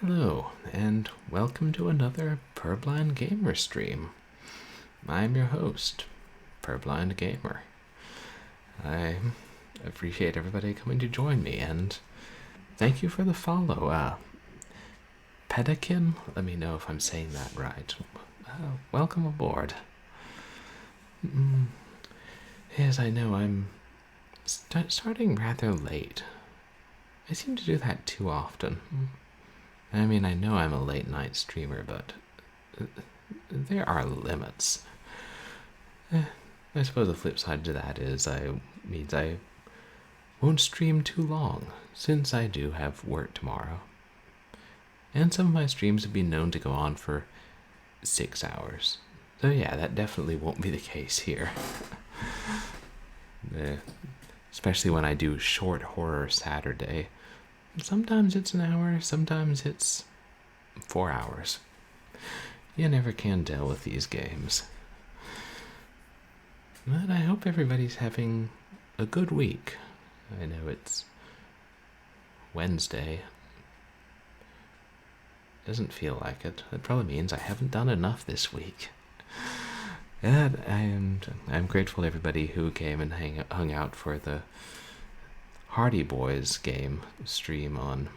Hello, and welcome to another Purblind Gamer stream. I'm your host, Purblind Gamer. I appreciate everybody coming to join me, and thank you for the follow. Pedikin, let me know if I'm saying that right. Welcome aboard. Yes, I know I'm starting rather late. I seem to do that too often. I mean, I know I'm a late night streamer, but there are limits. I suppose the flip side to that is means I won't stream too long, since I do have work tomorrow. And some of my streams have been known to go on for 6 hours. So yeah, that definitely won't be the case here. Especially when I do Short Horror Saturday. Sometimes it's an hour, sometimes it's 4 hours. You never can tell with these games. But I hope everybody's having a good week. I know it's Wednesday. Doesn't feel like it. That probably means I haven't done enough this week. And I'm grateful to everybody who came and hung out for the Hardy Boys game stream on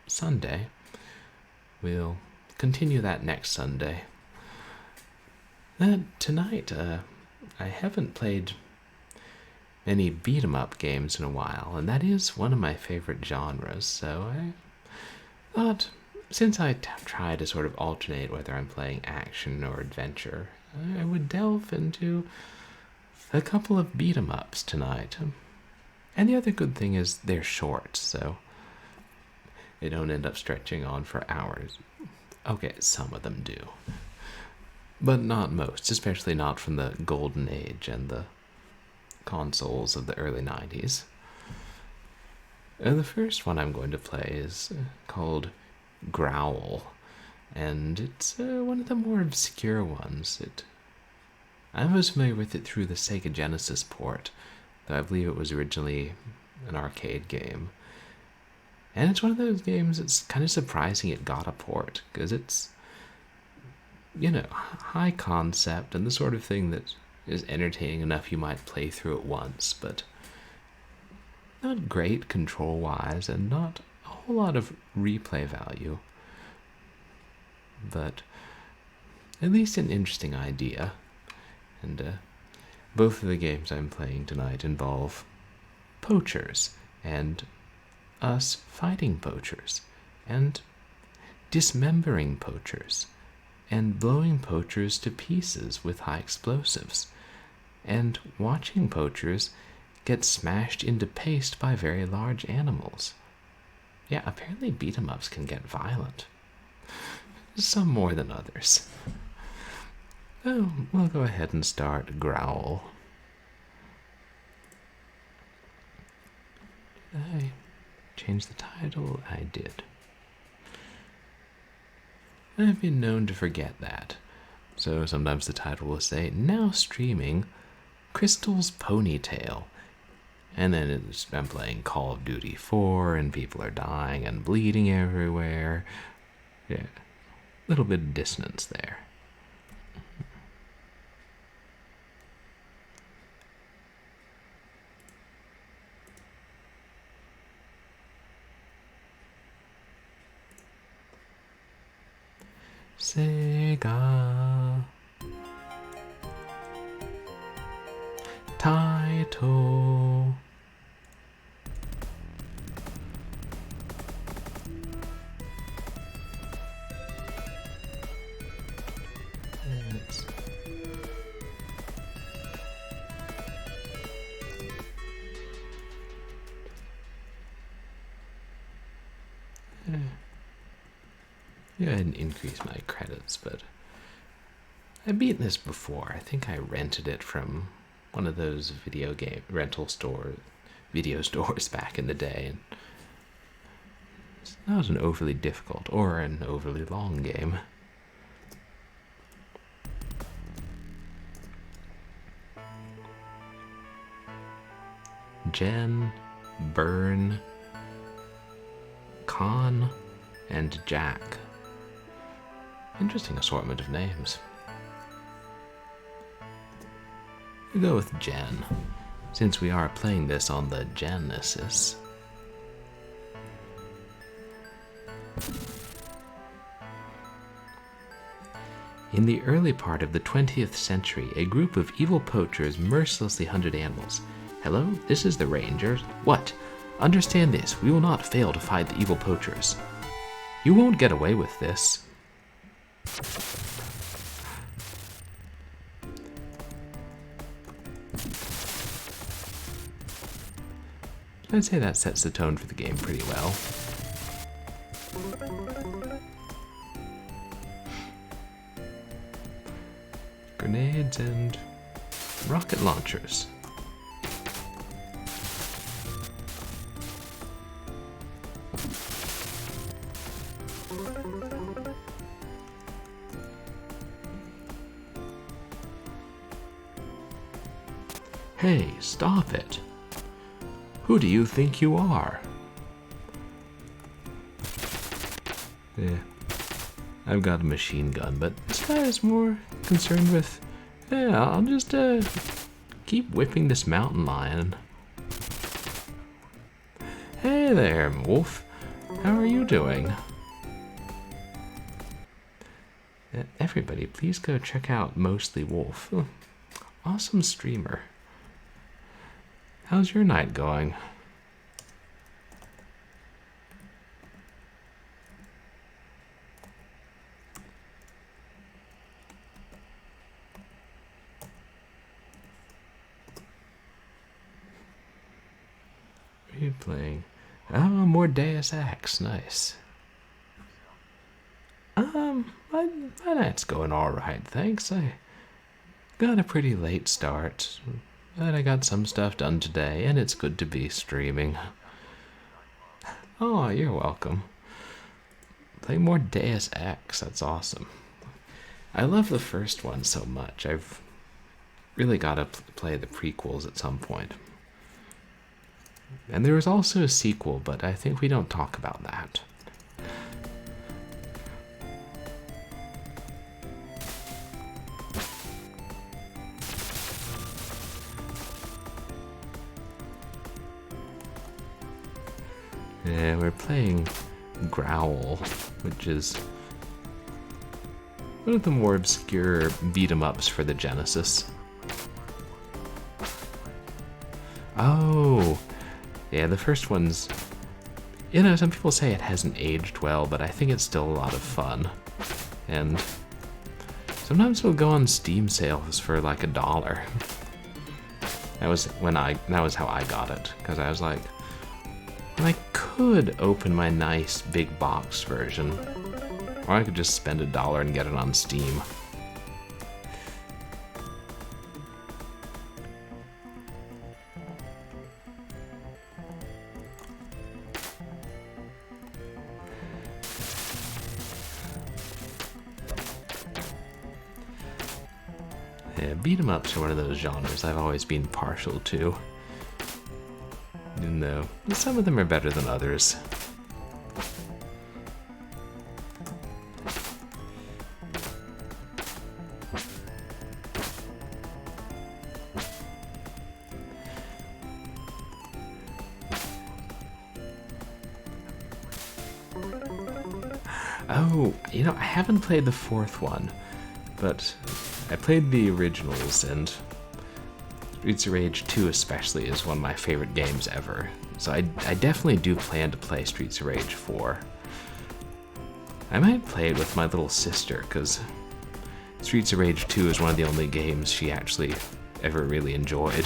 Sunday. We'll continue that next Sunday. Tonight, I haven't played many beat-em-up games in a while, and that is one of my favorite genres, so I thought, since I try to sort of alternate whether I'm playing action or adventure, I would delve into a couple of beat-em-ups tonight. And the other good thing is they're short, so they don't end up stretching on for hours. Okay, some of them do. But not most, especially not from the golden age and the consoles of the early 90s. The first one I'm going to play is called GROWL, and it's one of the more obscure ones. I was familiar with it through the Sega Genesis port, though I believe it was originally an arcade game. And it's one of those games that's kind of surprising it got a port, because it's, high concept and the sort of thing that is entertaining enough you might play through it once, but not great control-wise and not a whole lot of replay value. But at least an interesting idea. And both of the games I'm playing tonight involve poachers, and us fighting poachers, and dismembering poachers, and blowing poachers to pieces with high explosives, and watching poachers get smashed into paste by very large animals. Yeah, apparently beat-em-ups can get violent. Some more than others. Oh, we'll go ahead and start GROWL. Did I change the title? I did. I've been known to forget that. So sometimes the title will say, now streaming Crystal's Ponytail. And then I'm playing Call of Duty 4, and people are dying and bleeding everywhere. Yeah, a little bit of dissonance there. Sega title. Go ahead and increase my credits, but I've beaten this before. I think I rented it from one of those video game video stores back in the day, and it's not an overly difficult or an overly long game. Jen, Burn, Con, and Jack. Interesting assortment of names. We go with Jen, since we are playing this on the Genesis. In the early part of the 20th century, a group of evil poachers mercilessly hunted animals. Hello, this is the Rangers. What? Understand this, we will not fail to fight the evil poachers. You won't get away with this. I'd say that sets the tone for the game pretty well. Grenades and rocket launchers. Hey, stop it. Who do you think you are? Yeah, I've got a machine gun, but this guy is more concerned with, yeah, I'll just keep whipping this mountain lion. Hey there, Wolf. How are you doing? Everybody, please go check out Mostly Wolf. Awesome streamer. How's your night going? What are you playing? Oh, more Deus Ex. Nice. My night's going alright, thanks. I got a pretty late start, but I got some stuff done today, and it's good to be streaming. Oh, you're welcome. Play more Deus Ex, that's awesome. I love the first one so much. I've really got to play the prequels at some point. And there was also a sequel, but I think we don't talk about that. Yeah, we're playing GROWL, which is one of the more obscure beat-em-ups for the Genesis. Oh, yeah, the first one's, you know, some people say it hasn't aged well, but I think it's still a lot of fun. And sometimes it'll go on Steam sales for like $1. That was how I got it, because I was like, well, I could open my nice big box version, or I could just spend $1 and get it on Steam. Yeah, beat-em-ups are one of those genres I've always been partial to. Even though some of them are better than others. Oh, you know, I haven't played the fourth one, but I played the originals, and Streets of Rage 2 especially is one of my favorite games ever. So I definitely do plan to play Streets of Rage 4. I might play it with my little sister, because Streets of Rage 2 is one of the only games she actually ever really enjoyed.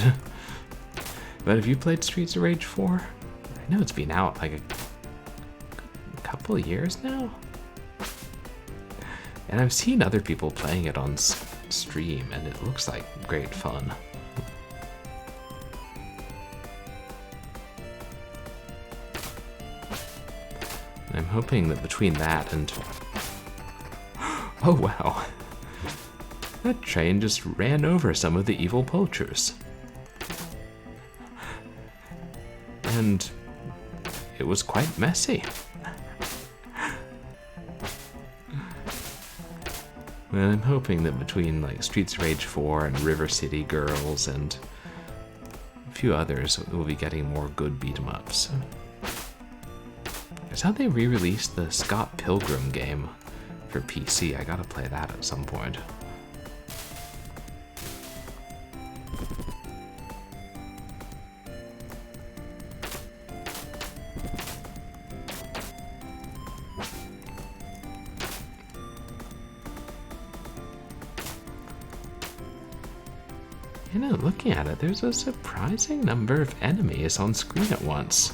But have you played Streets of Rage 4? I know it's been out like a couple of years now. And I've seen other people playing it on stream, and it looks like great fun. I'm hoping that between that and... Oh wow! That train just ran over some of the evil poachers. And it was quite messy. And I'm hoping that between like Streets of Rage 4 and River City Girls and a few others, we'll be getting more good beat-em-ups. It's how they re-released the Scott Pilgrim game for PC. I gotta play that at some point. You know, looking at it, there's a surprising number of enemies on screen at once.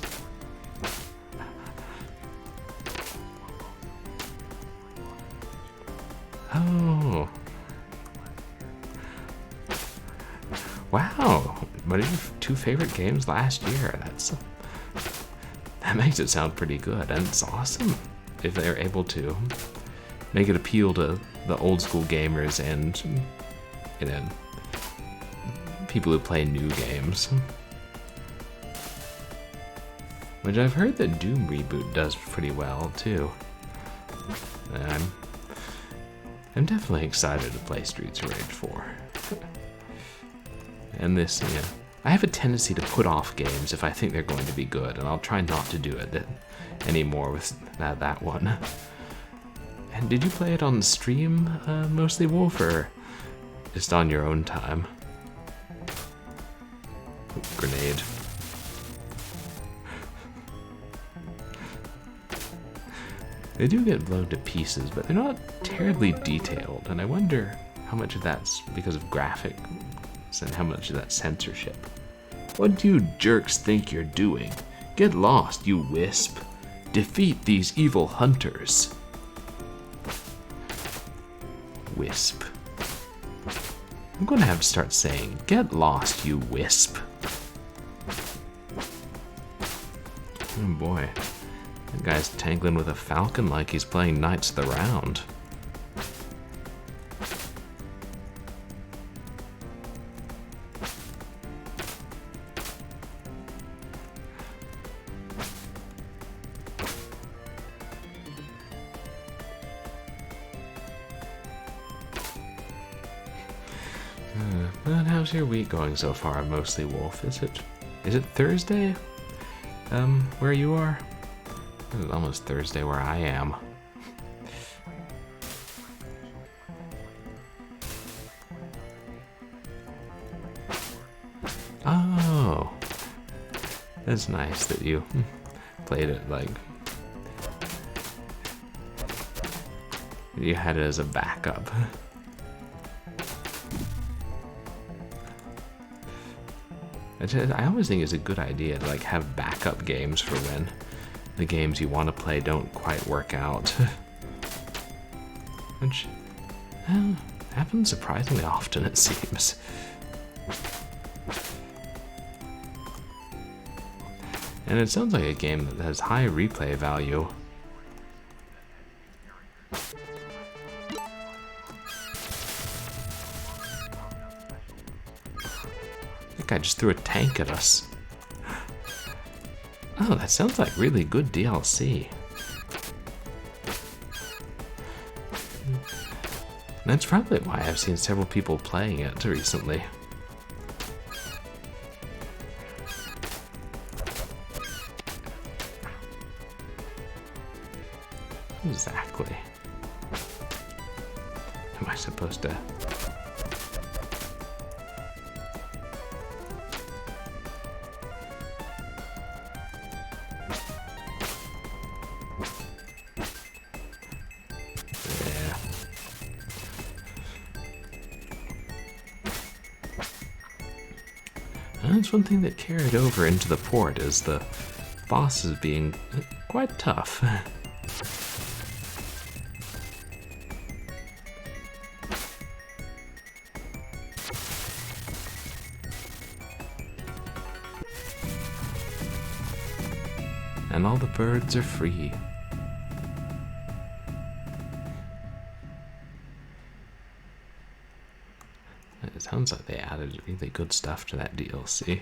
Oh. Wow. What are your two favorite games last year? That makes it sound pretty good, and it's awesome if they're able to make it appeal to the old school gamers and, you know, people who play new games. Which I've heard the Doom reboot does pretty well too. I'm definitely excited to play Streets of Rage 4. And this, yeah. I have a tendency to put off games if I think they're going to be good, and I'll try not to do it anymore with that one. And did you play it on stream, mostly, Wolf, or just on your own time? Grenade. They do get blown to pieces, but they're not terribly detailed, and I wonder how much of that's because of graphics and how much of that's censorship. What do you jerks think you're doing? Get lost, you wisp. Defeat these evil hunters. Wisp. I'm gonna have to start saying, get lost, you wisp. Oh boy. That guy's tangling with a falcon like he's playing Knights of the Round. But how's your week going so far, mostly, Wolf? Is it Thursday? Where you are? It's almost Thursday where I am. Oh, that's nice that you played it like you had it as a backup. I always think it's a good idea to like have backup games for when the games you want to play don't quite work out. Which happens surprisingly often, it seems. And it sounds like a game that has high replay value. That guy just threw a tank at us. Oh, that sounds like really good DLC. That's probably why I've seen several people playing it recently. Exactly. Am I supposed to... That's one thing that carried over into the port, is the bosses being quite tough. And all the birds are free. It sounds like they added really good stuff to that DLC.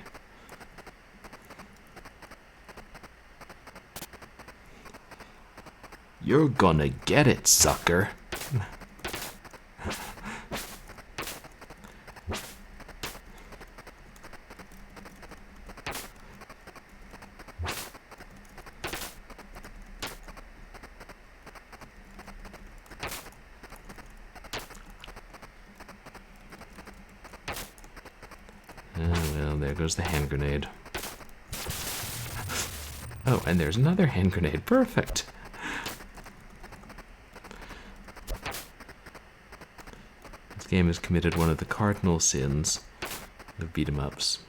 You're gonna get it, sucker. Oh, well, there goes the hand grenade. Oh, and there's another hand grenade. Perfect. This game has committed one of the cardinal sins of beat-em-ups.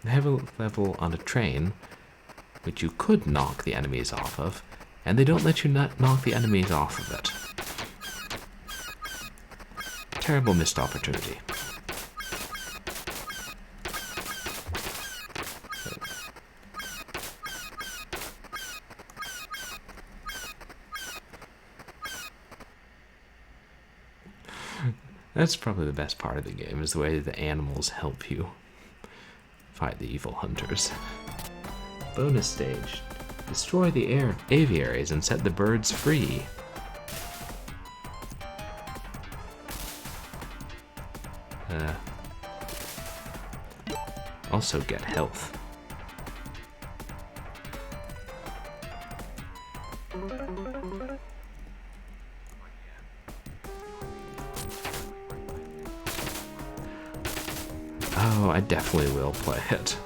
They have a level on a train, which you could knock the enemies off of, and they don't let you knock the enemies off of it. Terrible missed opportunity. That's probably the best part of the game, is the way the animals help you fight the evil hunters. Bonus stage. Destroy the aviaries and set the birds free. Also get health. Oh, I definitely will play it.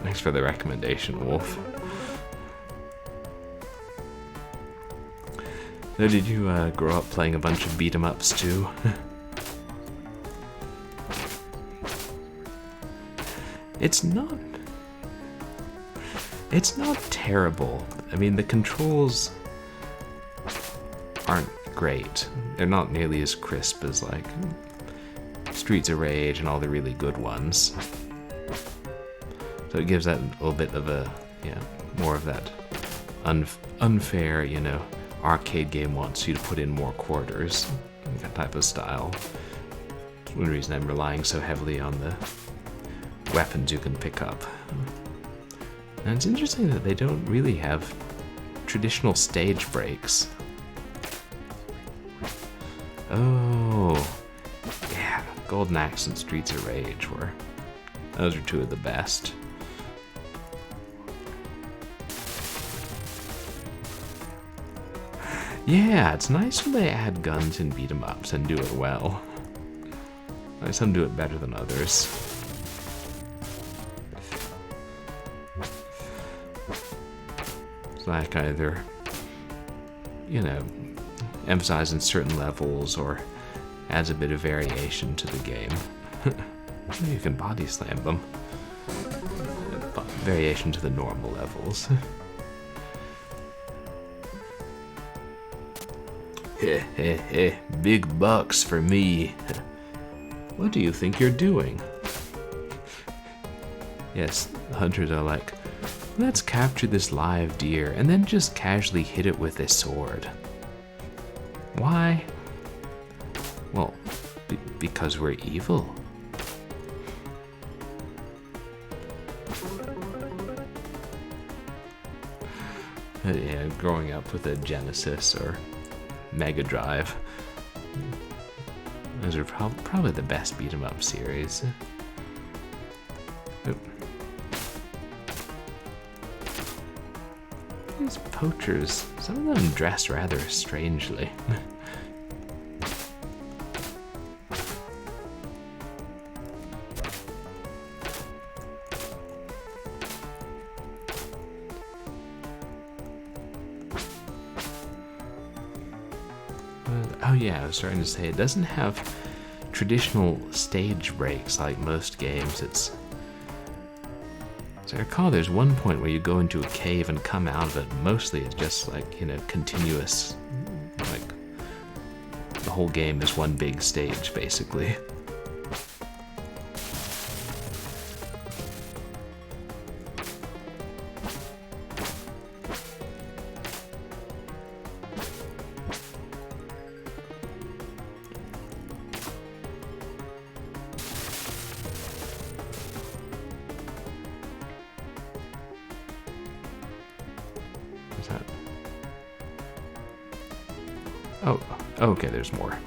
Thanks for the recommendation, Wolf. So did you grow up playing a bunch of beat-em-ups too? It's not terrible. I mean, the controls aren't great. They're not nearly as crisp as like Streets of Rage and all the really good ones. So it gives that a little bit of a, more of that unfair, arcade game wants you to put in more quarters, that type of style. That's one reason I'm relying so heavily on the weapons you can pick up. And it's interesting that they don't really have traditional stage breaks. Oh, yeah, Golden Axe and Streets of Rage those are two of the best. Yeah, it's nice when they add guns in beat-em-ups and do it well. Like, some do it better than others. It's like either, emphasizing certain levels or adds a bit of variation to the game. You can body slam them. Variation to the normal levels. Big bucks for me. What do you think you're doing? Yes, the hunters are like, let's capture this live deer and then just casually hit it with a sword. Why? Well, because we're evil. Yeah, growing up with a Genesis or Mega Drive, those are probably the best beat-em-up series. Oop. These poachers, some of them dress rather strangely. Oh yeah, I was starting to say, it doesn't have traditional stage breaks like most games. So I recall there's one point where you go into a cave and come out of it. Mostly it's just like, continuous, like the whole game is one big stage basically. Oh, okay, there's more.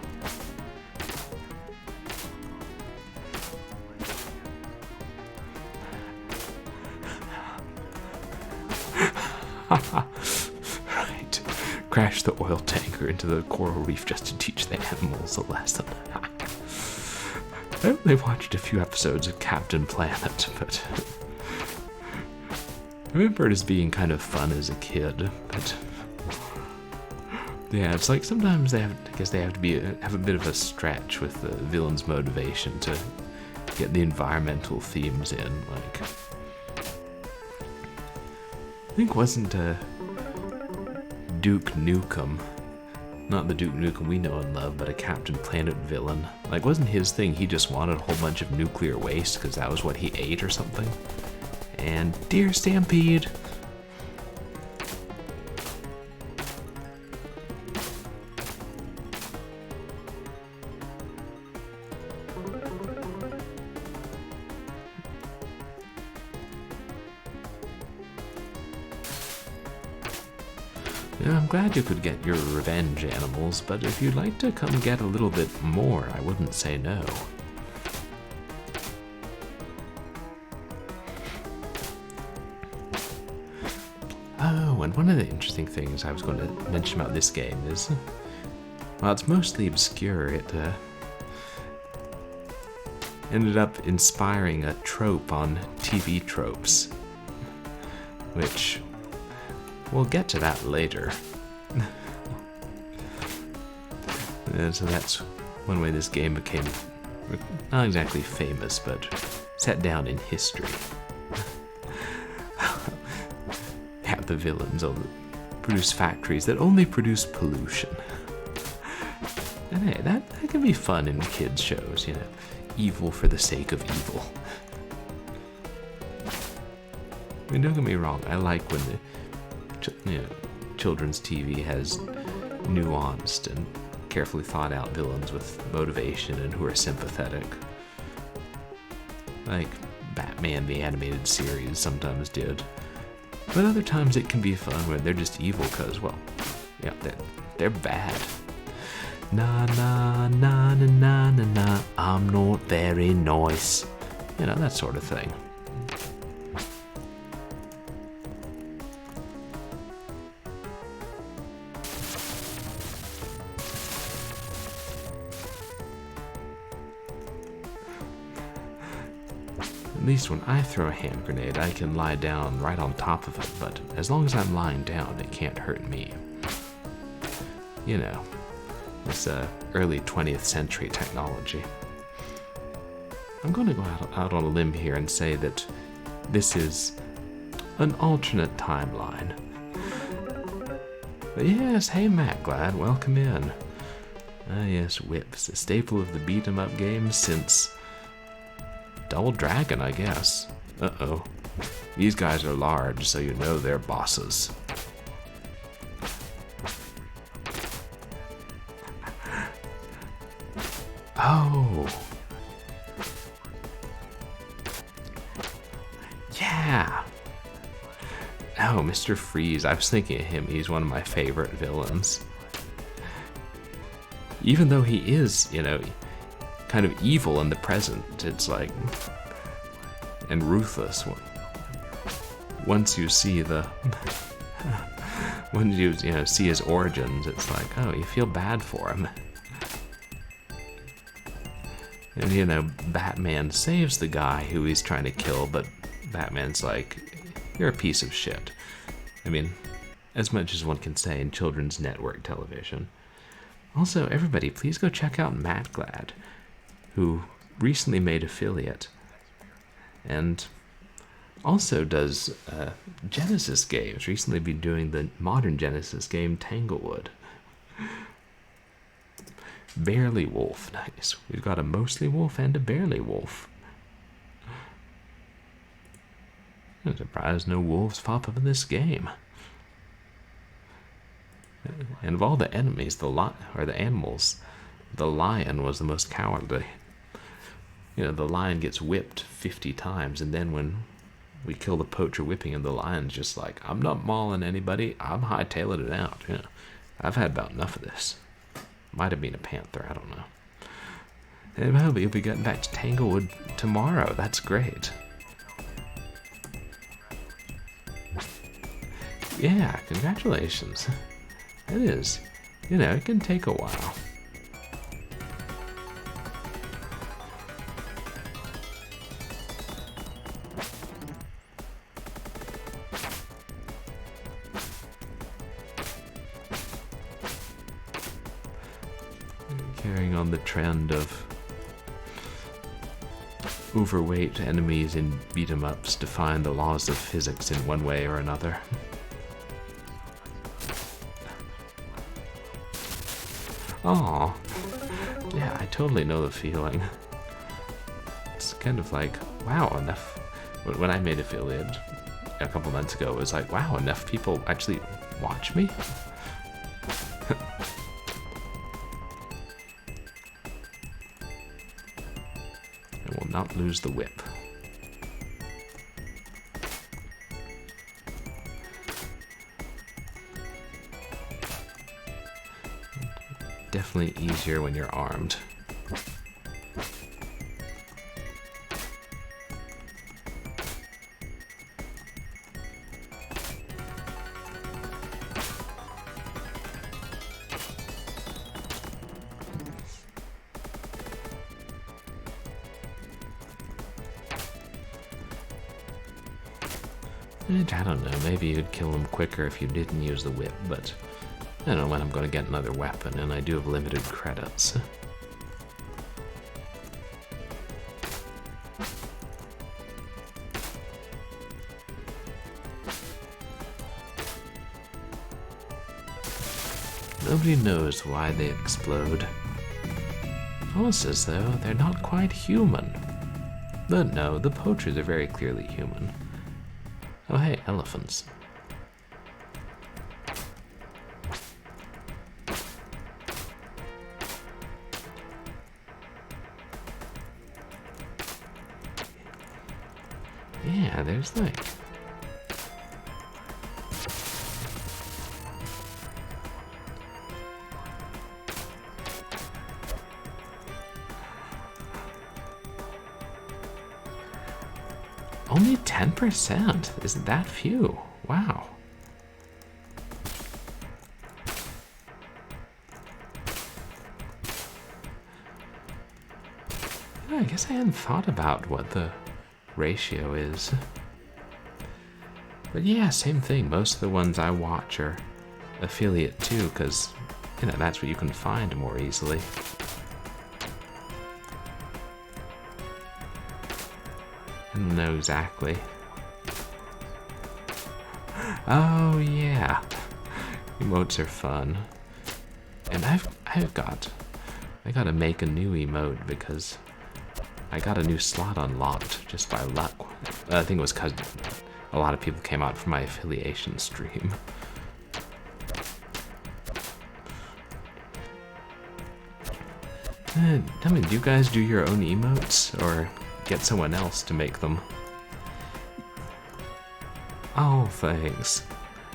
Right. Crash the oil tanker into the coral reef just to teach the animals a lesson. I only watched a few episodes of Captain Planet, but I remember it as being kind of fun as a kid, but yeah, it's like sometimes I guess they have to have a bit of a stretch with the villain's motivation to get the environmental themes in. Like, I think wasn't Duke Nukem, not the Duke Nukem we know and love, but a Captain Planet villain. Like, wasn't his thing he just wanted a whole bunch of nuclear waste because that was what he ate or something? And Dear Stampede. Yeah, I'm glad you could get your revenge, animals, but if you'd like to come get a little bit more, I wouldn't say no. Oh, and one of the interesting things I was going to mention about this game is, while it's mostly obscure, it ended up inspiring a trope on TV tropes, which we'll get to that later. So that's one way this game became not exactly famous, but set down in history. Yeah, the villains produce factories that only produce pollution. And hey, that can be fun in kids' shows, you know, evil for the sake of evil. I mean, don't get me wrong, I like when the children's TV has nuanced and carefully thought out villains with motivation and who are sympathetic. Like Batman the animated series sometimes did. But other times it can be fun where they're just evil because, well, yeah, they're bad. Na na na na na na na, I'm not very nice. You know, that sort of thing. At least when I throw a hand grenade, I can lie down right on top of it, but as long as I'm lying down, it can't hurt me. You know, this early 20th century technology. I'm going to go out on a limb here and say that this is an alternate timeline. But yes, hey Matt, glad, welcome in. Ah yes, whips, a staple of the beat-em-up games since Double Dragon, I guess. Uh-oh. These guys are large, so you know they're bosses. Oh. Yeah. Oh, Mr. Freeze. I was thinking of him. He's one of my favorite villains. Even though he is, you know, kind of evil in the present, it's like, and ruthless. Once you see once you see his origins, it's like, oh, you feel bad for him. And you know, Batman saves the guy who he's trying to kill, but Batman's like, you're a piece of shit. I mean, as much as one can say in children's network television. Also, everybody, please go check out Matt Glad, who recently made Affiliate, and also does Genesis games. Recently been doing the modern Genesis game Tanglewood. Barely Wolf, nice. We've got a mostly wolf and a barely wolf. I'm surprised no wolves pop up in this game. And of all the enemies, the animals, the lion was the most cowardly. You know, the lion gets whipped 50 times, and then when we kill the poacher whipping him, the lion's just like, I'm not mauling anybody, I'm hightailing it out. You know, I've had about enough of this. Might have been a panther, I don't know. And well, we'll be getting back to Tanglewood tomorrow. That's great. Yeah, congratulations. It is. You know, it can take a while. carrying on the trend of overweight enemies in beat-em-ups defying the laws of physics in one way or another. Aw. Yeah, I totally know the feeling. It's kind of like, wow, enough. When I made affiliate a couple months ago, it was like, wow, enough people actually watch me? I will not lose the whip. Definitely easier when you're armed. I don't know, maybe you'd kill them quicker if you didn't use the whip, but I don't know when I'm going to get another weapon, and I do have limited credits. Nobody knows why they explode. Almost as though they're not quite human. But no, the poachers are very clearly human. Oh hey, elephants. Yeah, there's like... Only 10%? Isn't that few? Wow. I guess I hadn't thought about what the ratio is. But yeah, same thing. Most of the ones I watch are affiliate too, because, you know, that's what you can find more easily. I don't know exactly. Oh yeah, emotes are fun, and I gotta make a new emote because I got a new slot unlocked just by luck. I think it was because a lot of people came out for my affiliation stream. Tell me, do you guys do your own emotes or get someone else to make them? Oh, thanks.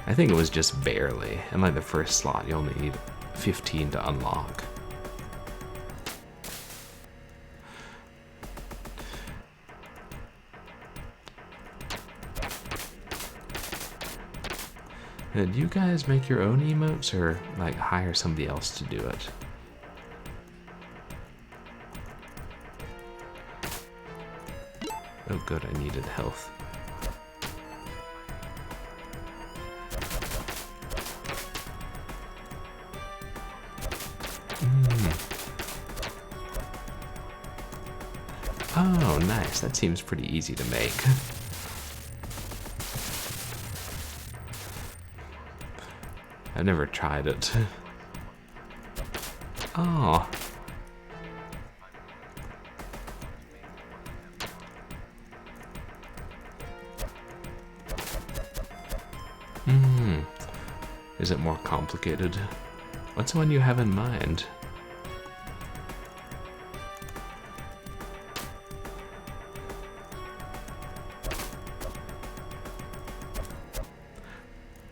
I think it was just barely, and like the first slot you only need 15 to unlock. Do you guys make your own emotes or like hire somebody else to do it? Oh good, I needed health. Oh, nice. That seems pretty easy to make. I've never tried it. Oh. Is it more complicated? What's the one you have in mind?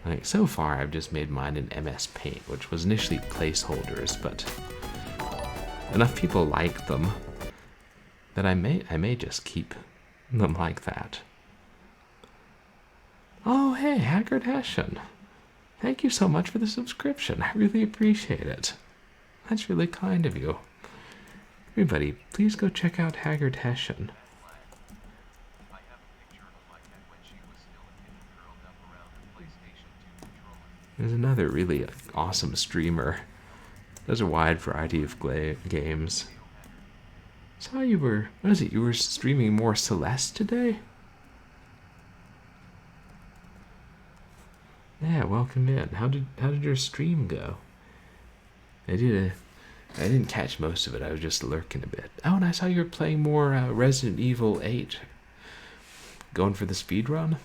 Like, so far I've just made mine in MS Paint, which was initially placeholders, but enough people like them that I may just keep them like that. Oh hey, Haggard Hessian. Thank you so much for the subscription. I really appreciate it. That's really kind of you. Everybody, please go check out Haggard Hessian. There's another really awesome streamer There's a wide variety of games. Saw you were, what is it, you were streaming more Celeste today? Yeah, welcome in. How did your stream go? I didn't catch most of it. I was just lurking a bit. Oh, and I saw you were playing more Resident Evil 8. Going for the speed run?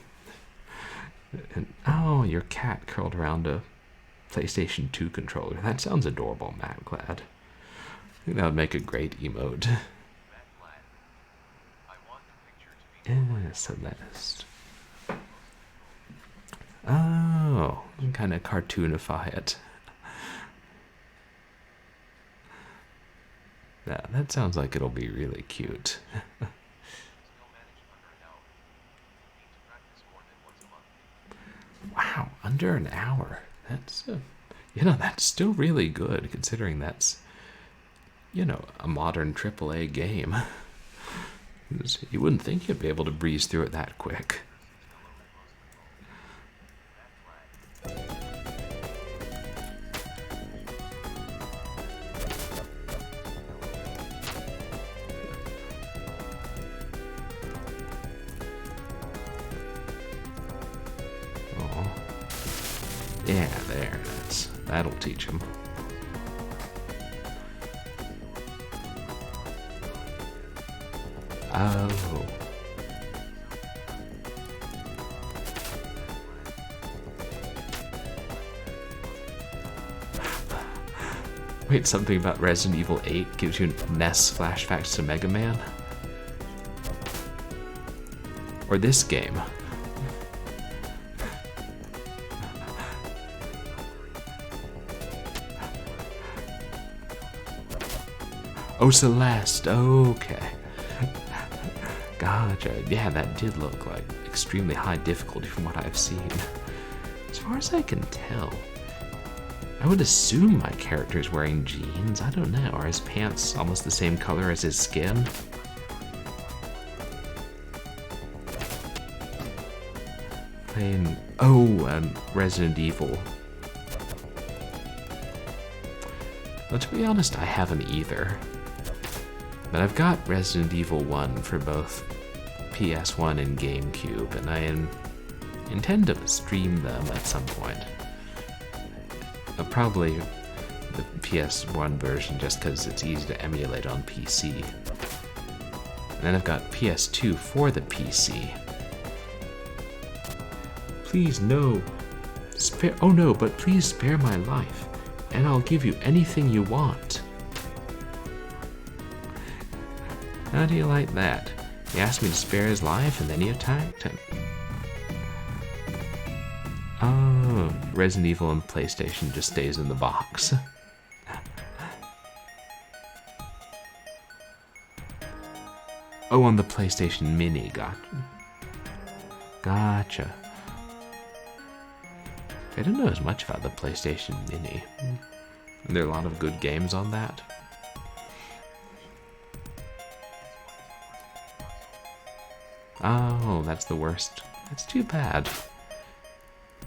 And, oh, your cat curled around a PlayStation 2 controller. That sounds adorable, Matt Glad. I think that would make a great emote. Yeah, Celeste. Oh, you can kind of cartoonify it. Yeah, that sounds like it'll be really cute. Wow, under an hour. That's, that's still really good considering that's, a modern AAA game. You wouldn't think you'd be able to breeze through it that quick. Yeah, there, that'll teach him. Oh. Wait, something about Resident Evil 8 gives you NES flashbacks to Mega Man? Or this game? Oh, Celeste. Okay. Gotcha. Yeah, that did look like extremely high difficulty from what I've seen. As far as I can tell, I would assume my character's wearing jeans. I don't know. Are his pants almost the same color as his skin? Playing... Oh, and Resident Evil. Well, to be honest, I haven't either. But I've got Resident Evil 1 for both PS1 and GameCube, and I intend to stream them at some point. Probably the PS1 version just because it's easy to emulate on PC. And then I've got PS2 for the PC. Please no. Oh no, but please spare my life, and I'll give you anything you want. How do you like that? He asked me to spare his life and then he attacked him. Oh, Resident Evil on PlayStation just stays in the box. Oh, on the PlayStation Mini, Gotcha. I didn't know as much about the PlayStation Mini. Are there a lot of good games on that? Oh, that's the worst. That's too bad.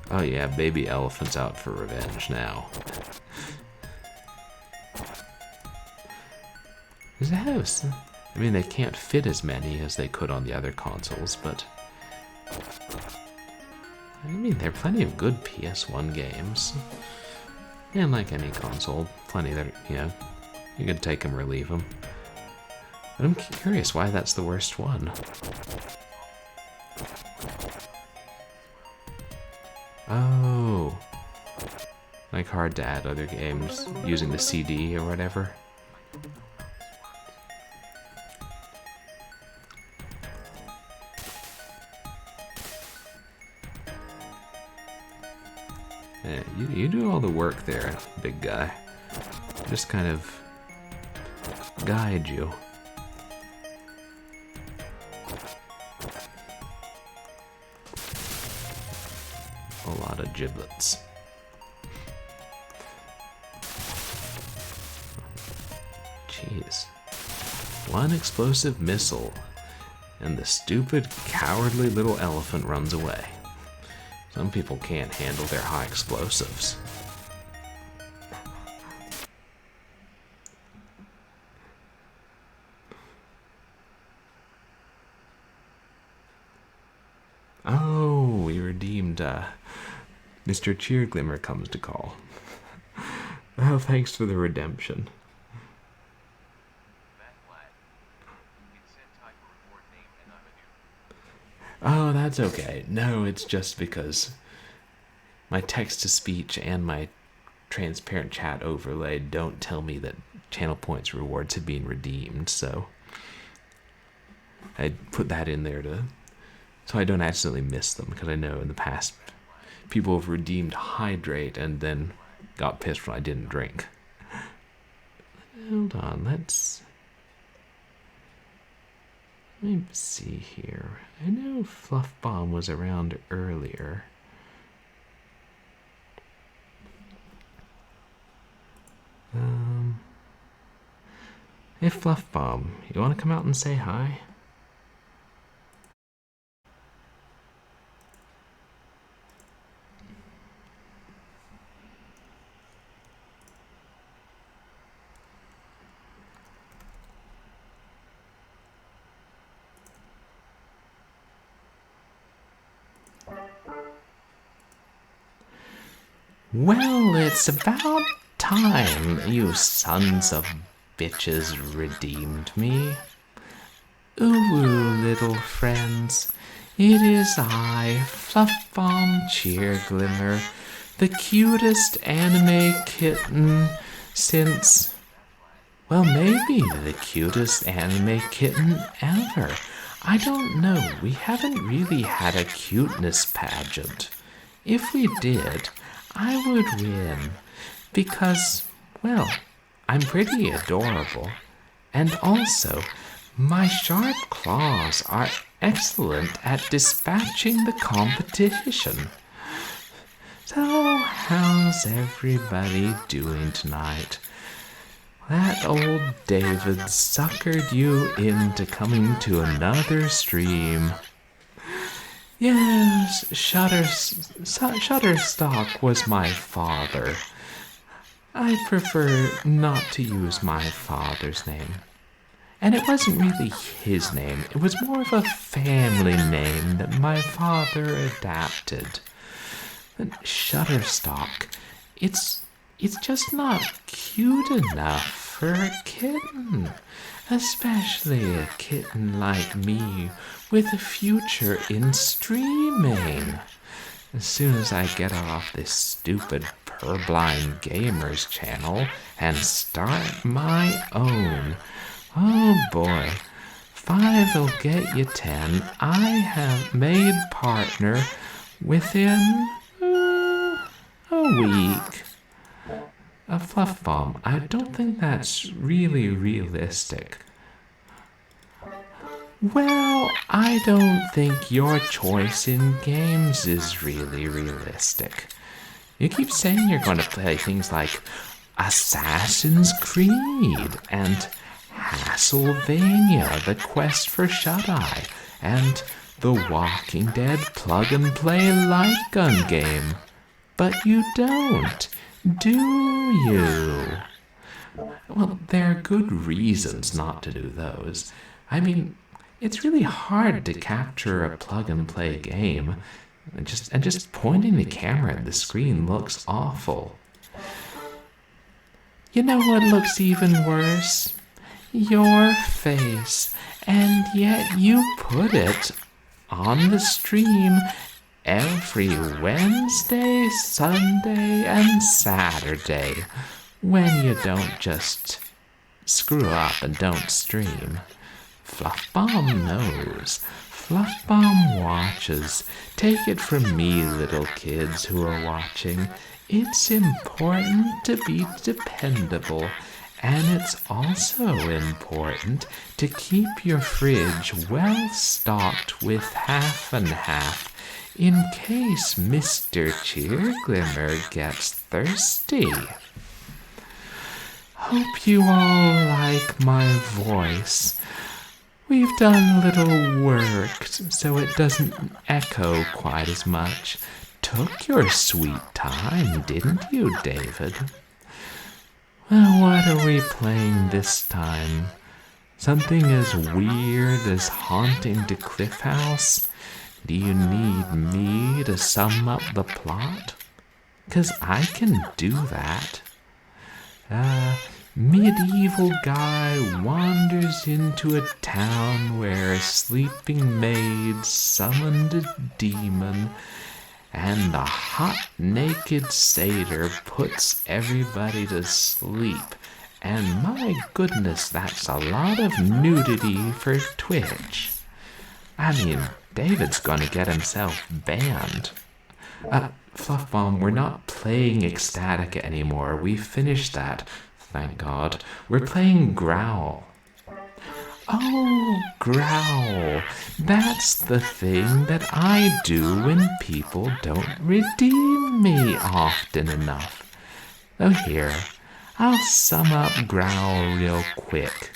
Oh yeah, baby elephant's out for revenge now. Does it have... I mean, they can't fit as many as they could on the other consoles, but... I mean, there are plenty of good PS1 games. And like any console, plenty that, you could take them or leave them. But I'm curious why that's the worst one. Oh. Like hard to add other games using the CD or whatever. Yeah, you do all the work there, big guy. Just kind of guide you. A lot of giblets. Jeez. One explosive missile, and the stupid, cowardly little elephant runs away. Some people can't handle their high explosives. and Mr. Cheerglimmer comes to call. Oh, thanks for the redemption. Oh, that's okay. No, it's just because my text-to-speech and my transparent chat overlay don't tell me that channel points rewards have been redeemed, so I put that in there so I don't accidentally miss them, because I know in the past people have redeemed hydrate and then got pissed when I didn't drink. Hold on, let me see here. I know Fluff Bomb was around earlier. Hey Fluff Bomb, you want to come out and say hi? Well, it's about time you sons of bitches redeemed me. Ooh, little friends, it is I, Fluffbomb Cheerglimmer, the cutest anime kitten since, well, maybe the cutest anime kitten ever. I don't know, we haven't really had a cuteness pageant. If we did, I would win, because, well, I'm pretty adorable, and also, my sharp claws are excellent at dispatching the competition. So, how's everybody doing tonight? That old David suckered you into coming to another stream. Yes, Shutterstock was my father. I prefer not to use my father's name. And it wasn't really his name. It was more of a family name that my father adapted. But Shutterstock, it's just not cute enough for a kitten. Especially a kitten like me with a future in streaming. As soon as I get off this stupid Purblind Gamers channel and start my own, oh boy, 5 will get you 10. I have made partner within a week. A Fluff Bomb, I don't think that's really realistic. Well, I don't think your choice in games is really realistic. You keep saying you're going to play things like Assassin's Creed and Castlevania, The Quest for Shut-Eye, and the Walking Dead plug-and-play light gun game. But you don't, do you? Well, there are good reasons not to do those. I mean, it's really hard to capture a plug-and-play game, and just pointing the camera at the screen looks awful. You know what looks even worse? Your face, and yet you put it on the stream every Wednesday, Sunday, and Saturday, when you don't just screw up and don't stream. Fluffbomb knows. Fluffbomb watches. Take it from me, little kids who are watching. It's important to be dependable, and it's also important to keep your fridge well stocked with half and half in case Mr. Cheerglimmer gets thirsty. Hope you all like my voice. We've done a little work so it doesn't echo quite as much. Took your sweet time, didn't you, David? Well, what are we playing this time? Something as weird as Haunting to Cliff House? Do you need me to sum up the plot? 'Cause I can do that. Medieval guy wanders into a town where a sleeping maid summoned a demon, and the hot naked satyr puts everybody to sleep. And my goodness, that's a lot of nudity for Twitch. I mean, David's gonna get himself banned. Fluff Bomb, we're not playing Ecstatic anymore. We finished that, thank God. We're playing GROWL. Oh, GROWL. That's the thing that I do when people don't redeem me often enough. Oh, here. I'll sum up GROWL real quick.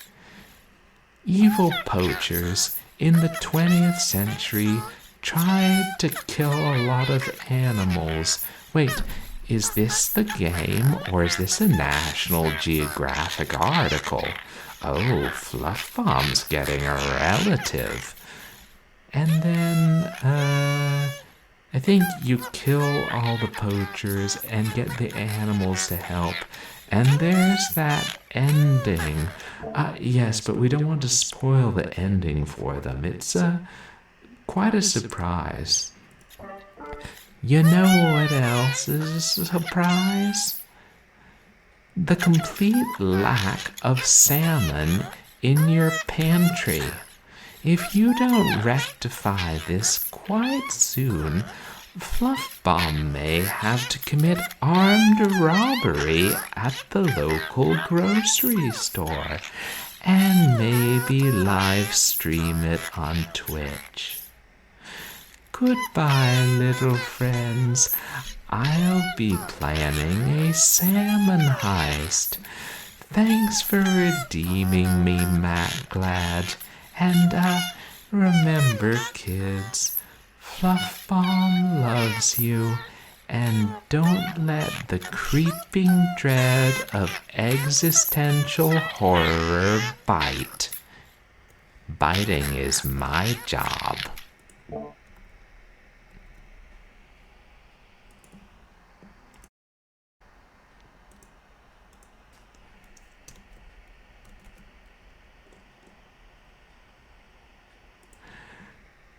Evil poachers in the 20th century tried to kill a lot of animals. Wait, is this the game or is this a National Geographic article? Oh, Fluff Bomb's getting a relative. And then, I think you kill all the poachers and get the animals to help. And there's that ending. Yes, but we don't want to spoil the ending for them. It's, quite a surprise. You know what else is a surprise? The complete lack of salmon in your pantry. If you don't rectify this quite soon, Fluff Bomb may have to commit armed robbery at the local grocery store and maybe live stream it on Twitch. Goodbye, little friends. I'll be planning a salmon heist. Thanks for redeeming me, Matt Glad. And, remember, kids, Fluff Bomb loves you, and don't let the creeping dread of existential horror bite. Biting is my job.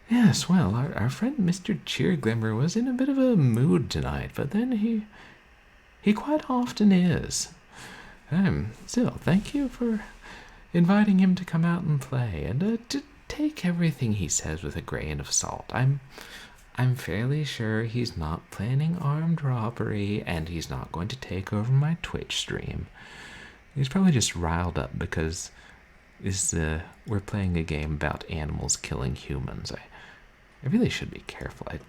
Yes, well, our friend Mr. Cheerglimmer was in a bit of a mood tonight, but then he quite often is. Still, thank you for inviting him to come out and play, and to take everything he says with a grain of salt. I'm fairly sure he's not planning armed robbery, and he's not going to take over my Twitch stream. He's probably just riled up because we're playing a game about animals killing humans. I really should be careful. I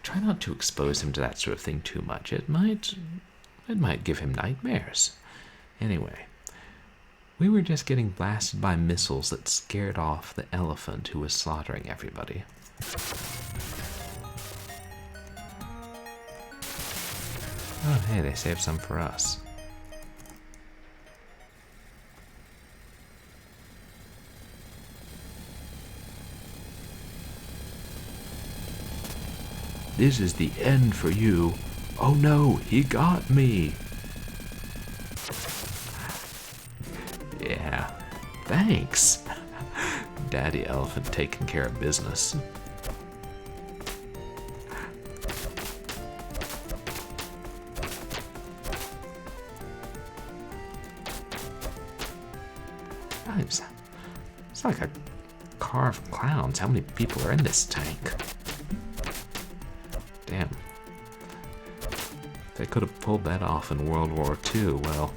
try not to expose him to that sort of thing too much. It might give him nightmares. Anyway, we were just getting blasted by missiles that scared off the elephant who was slaughtering everybody. Oh, hey, they saved some for us. This is the end for you. Oh no, he got me. Yeah, thanks. Daddy Elephant taking care of business. It's like a car of clowns. How many people are in this tank? Damn. They could have pulled that off in World War II, well,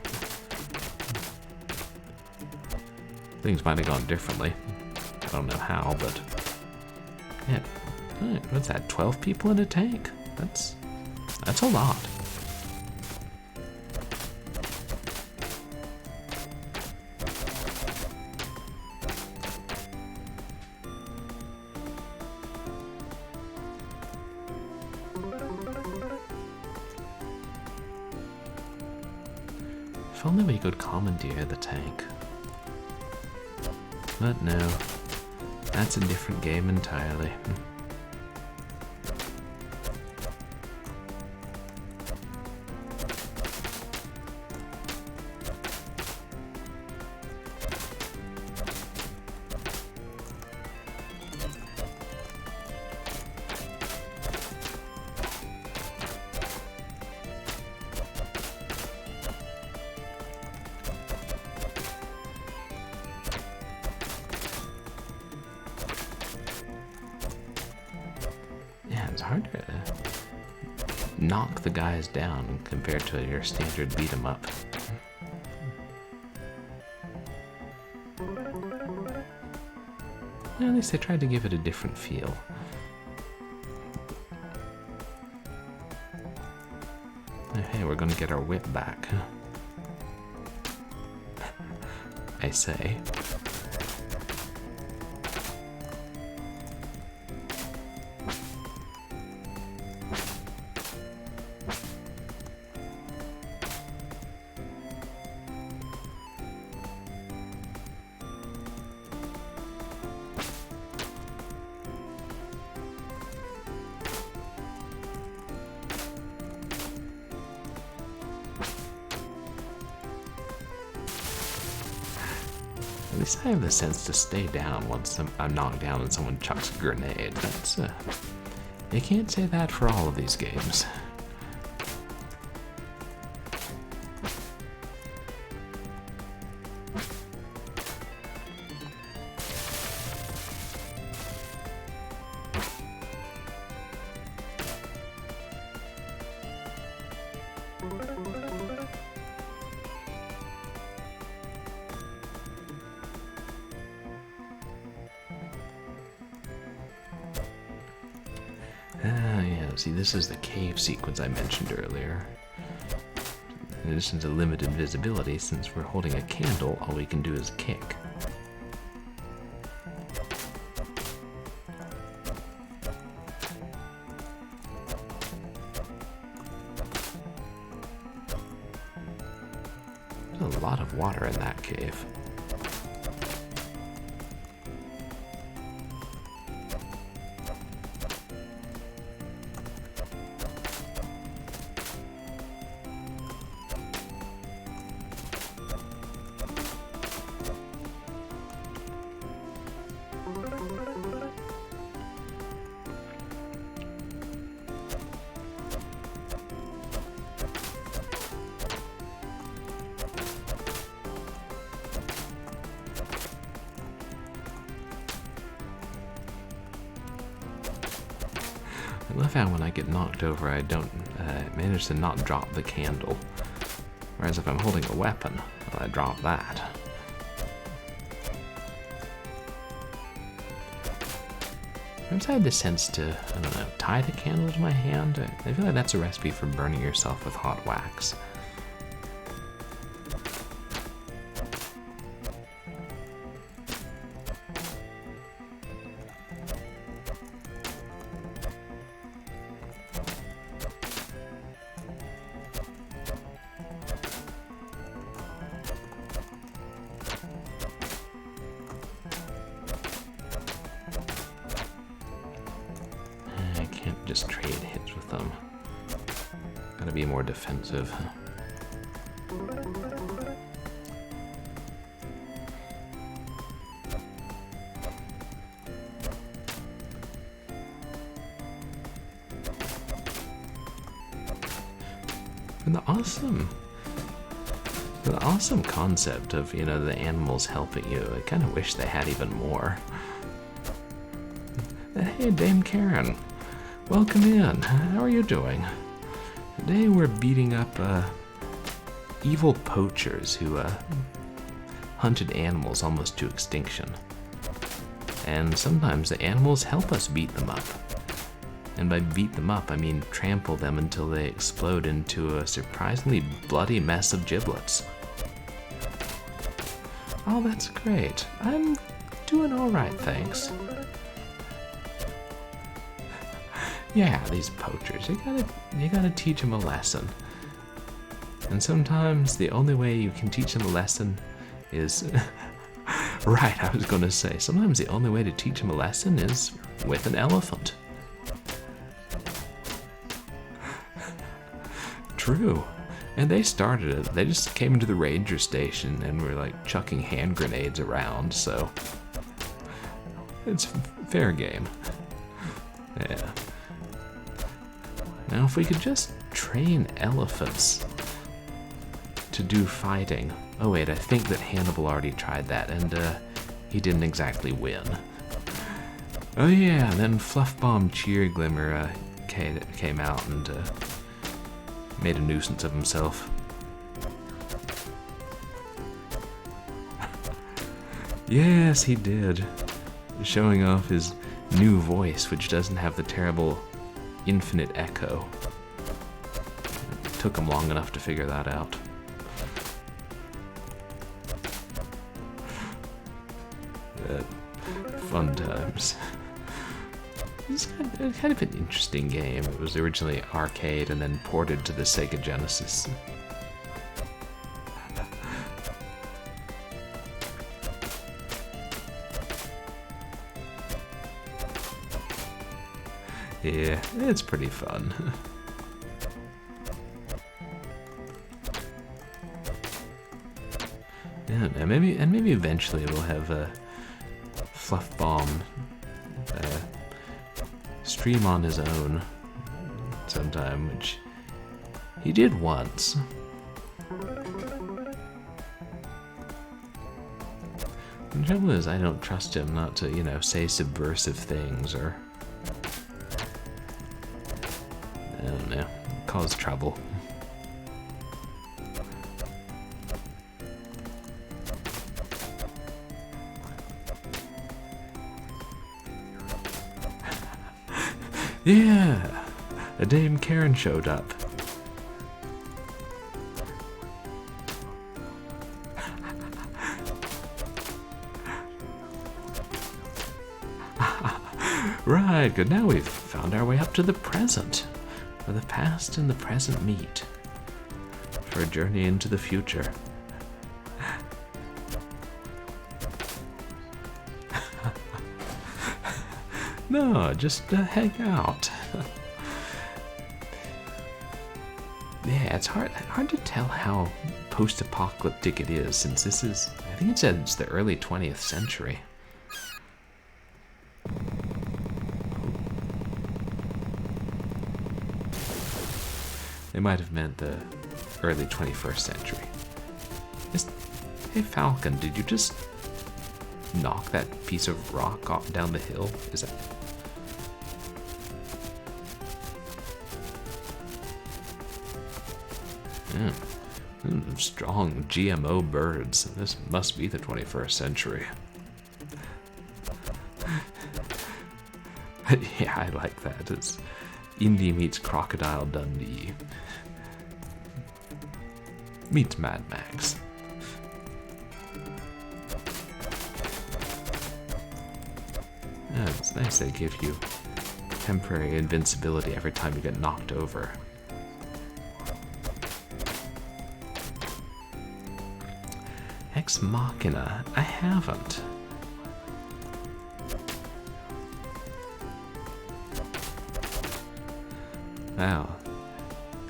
things might have gone differently. I don't know how, but yeah. What's that, 12 people in a tank? That's a lot. If only we could commandeer the tank. But no, that's a different game entirely. hard to knock the guys down compared to your standard beat 'em up. Well, at least they tried to give it a different feel. Hey, we're gonna get our whip back. I say. At least I have the sense to stay down once I'm knocked down and someone chucks a grenade. That's, you can't say that for all of these games. Yeah, see, this is the cave sequence I mentioned earlier. In addition to limited visibility, since we're holding a candle, all we can do is kick. There's a lot of water in that cave. I love how when I get knocked over, I don't manage to not drop the candle. Whereas if I'm holding a weapon, well, I drop that. I've had the sense to, I don't know, tie the candle to my hand. I feel like that's a recipe for burning yourself with hot wax. Just trade hits with them. Gotta be more defensive. And the awesome concept of, you know, the animals helping you. I kind of wish they had even more. Hey, Dame Karen. Welcome in. How are you doing? Today we're beating up evil poachers who hunted animals almost to extinction. And sometimes the animals help us beat them up. And by beat them up, I mean trample them until they explode into a surprisingly bloody mess of giblets. Oh, that's great. I'm doing all right, thanks. Yeah, these poachers, you gotta teach them a lesson. And sometimes the only way you can teach them a lesson is... Right, I was gonna say, sometimes the only way to teach them a lesson is with an elephant. True. And they started it. They just came into the ranger station and were like chucking hand grenades around, so... It's fair game. Yeah. Now, if we could just train elephants to do fighting. Oh wait, I think that Hannibal already tried that, and he didn't exactly win. Oh yeah, and then Fluffbomb Cheerglimmer came out and made a nuisance of himself. Yes, he did. Showing off his new voice, which doesn't have the terrible infinite echo. It took him long enough to figure that out. Fun times. It's kind of an interesting game. It was originally arcade and then ported to the Sega Genesis. Yeah, it's pretty fun. Yeah, and maybe eventually we'll have a Fluff Bomb stream on his own sometime, which he did once. The trouble is, I don't trust him not to, you know, say subversive things or, I don't know, cause trouble. Yeah, a Dame Karen showed up. Right, good. Now we've found our way up to the present, where the past and the present meet for a journey into the future. No, just hang out. Yeah, it's hard to tell how post-apocalyptic it is, since this is, I think it said it's the early 20th century. They might have meant the early 21st century. Hey Falcon, did you just knock that piece of rock off down the hill? Is that... Yeah. Strong GMO birds. This must be the 21st century. Yeah, I like that. It's Indy meets Crocodile Dundee. Meets Mad Max. Yeah, it's nice they give you temporary invincibility every time you get knocked over. Ex Machina? I haven't. Wow.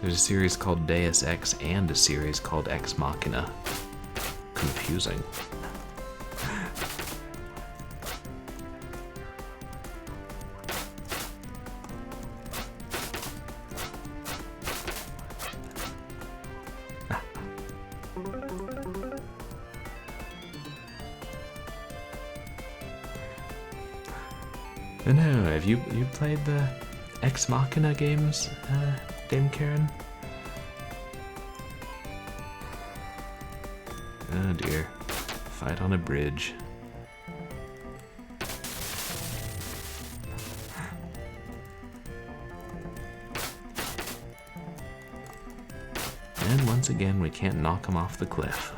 There's a series called Deus Ex and a series called Ex Machina. Confusing. No, have you played the Ex Machina games, Dame Karen? Oh dear. Fight on a bridge. And once again, we can't knock him off the cliff.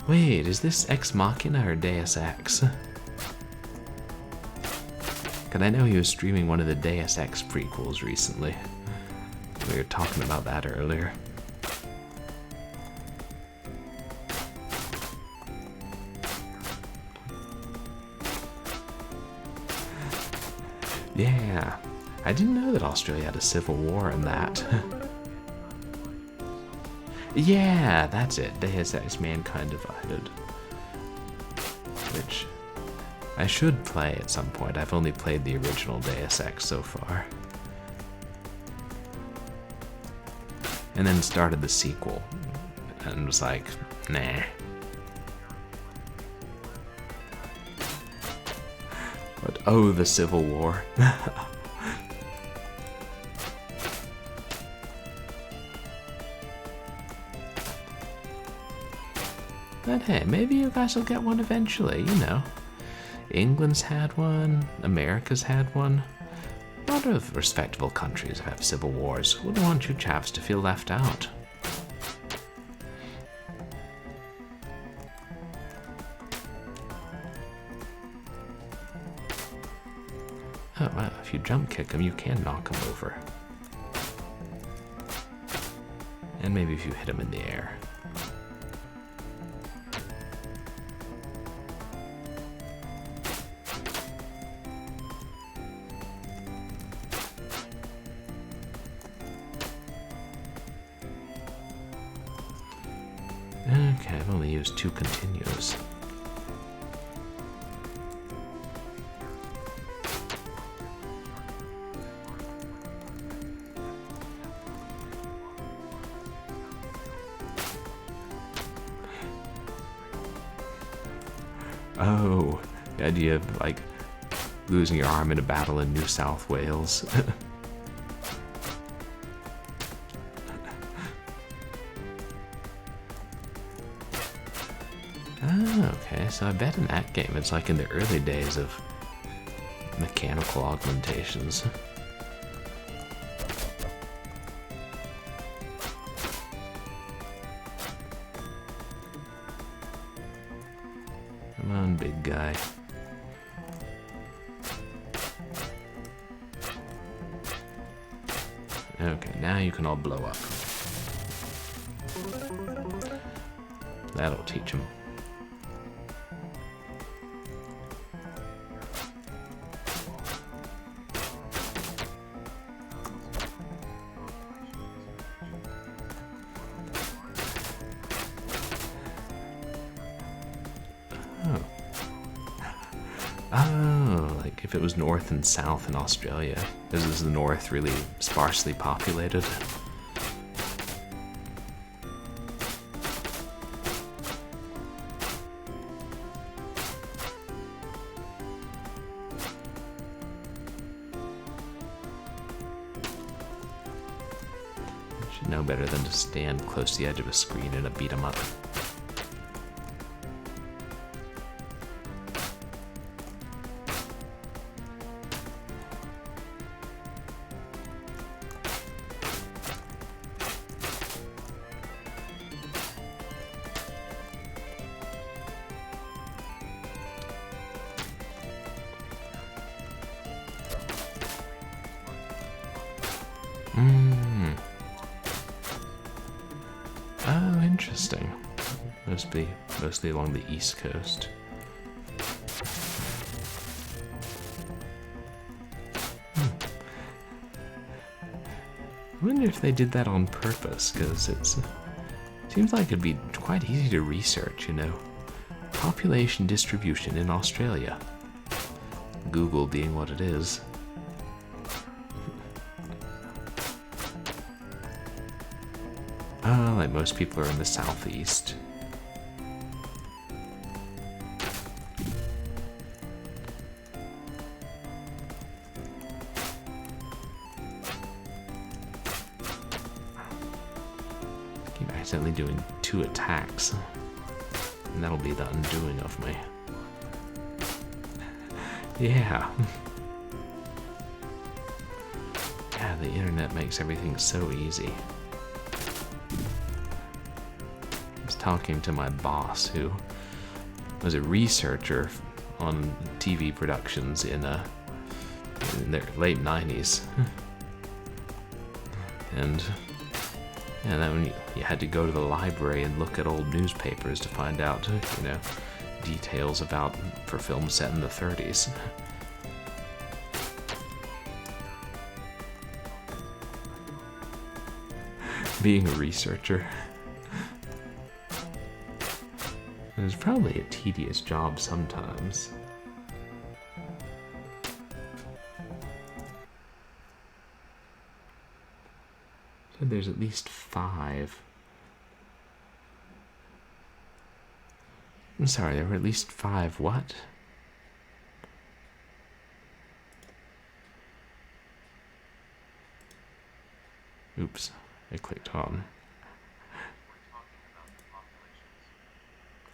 Wait, is this Ex Machina or Deus Ex? Cause I know he was streaming one of the Deus Ex prequels recently. We were talking about that earlier. Yeah, I didn't know that Australia had a civil war in that. Yeah, that's it. Deus Ex Mankind Divided. Which I should play at some point. I've only played the original Deus Ex so far. And then started the sequel, and was like, nah. But oh, the Civil War. But hey, maybe you guys will get one eventually, you know. England's had one, America's had one. A lot of respectable countries have civil wars. Wouldn't want you chaps to feel left out. Oh, well, if you jump kick him, you can knock him over. And maybe if you hit him in the air. Okay, I've only used 2 continues. Oh, the idea of, like, losing your arm in a battle in New South Wales. Oh, okay, so I bet in that game it's like in the early days of mechanical augmentations. Come on, big guy. Okay, now you can all blow up. That'll teach him. Oh, like if it was north and south in Australia, is the north really sparsely populated? Should know better than to stand close to the edge of a screen and beat 'em up. Oh, interesting. Mostly along the East Coast. I wonder if they did that on purpose, because it seems like it'd be quite easy to research, you know. Population distribution in Australia. Google being what it is. Like most people are in the southeast. Keep accidentally doing 2 attacks, and that'll be the undoing of me. Yeah. Yeah, the internet makes everything so easy. Talking to my boss, who was a researcher on TV productions in the late 90s. And then when you had to go to the library and look at old newspapers to find out, you know, details for films set in the 30s. Being a researcher. It was probably a tedious job sometimes. So there's at least 5. I'm sorry, there were at least 5 what? Oops, I clicked on.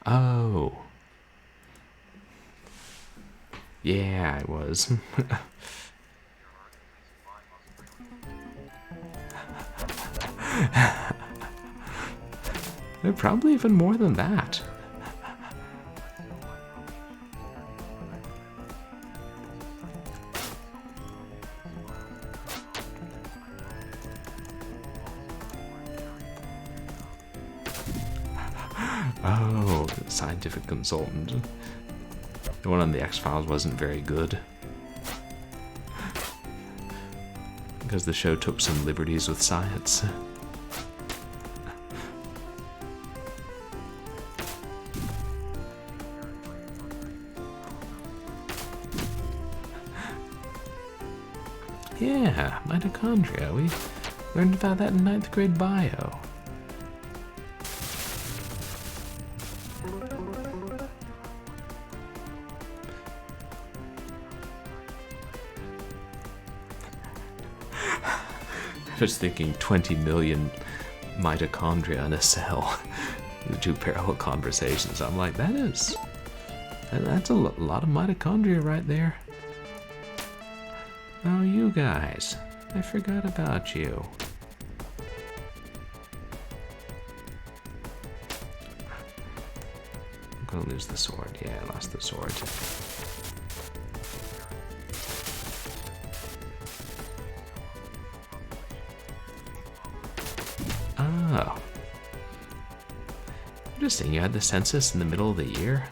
Oh. Yeah, I was. They're probably even more than that. Oh, the scientific consultant. The one on the X-Files wasn't very good. Because the show took some liberties with science. Yeah, mitochondria. We learned about that in 9th grade bio. I was thinking 20 million mitochondria in a cell. The 2 parallel conversations. I'm like, that's a lot of mitochondria right there. Oh, you guys. I forgot about you. I'm gonna lose the sword. Yeah, I lost the sword. Oh. Interesting, you had the census in the middle of the year?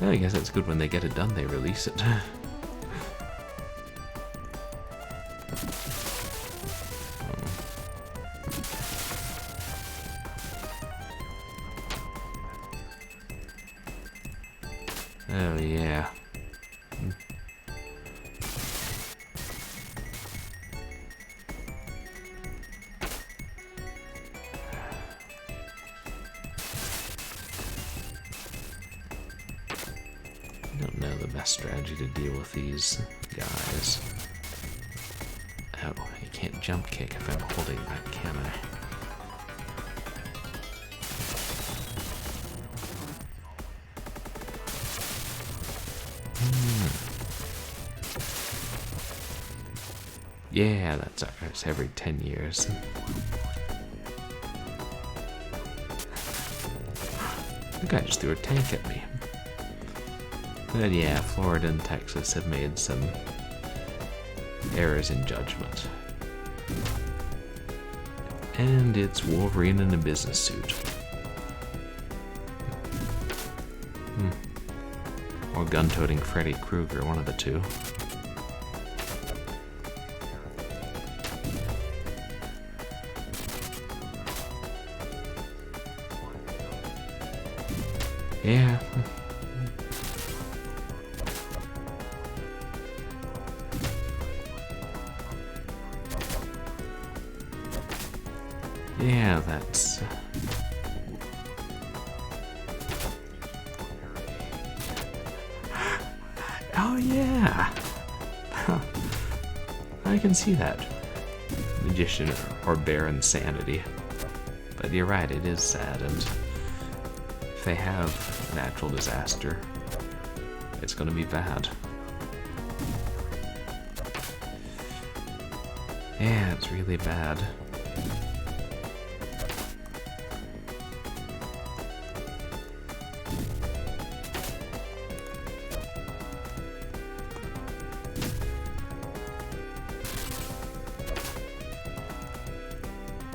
Yeah, I guess it's good when they get it done, they release it. Oh, yeah. I don't know the best strategy to deal with these guys. Oh, I can't jump kick if I'm holding that, can I? Yeah, that's every 10 years. The guy just threw a tank at me. But yeah, Florida and Texas have made some errors in judgment. And it's Wolverine in a business suit. Or gun-toting Freddy Krueger, one of the two. Yeah. Yeah, that's... Oh, yeah! I can see that. Magician or bear insanity. But you're right, it is sad, and if they have a natural disaster, it's gonna be bad. Yeah, it's really bad.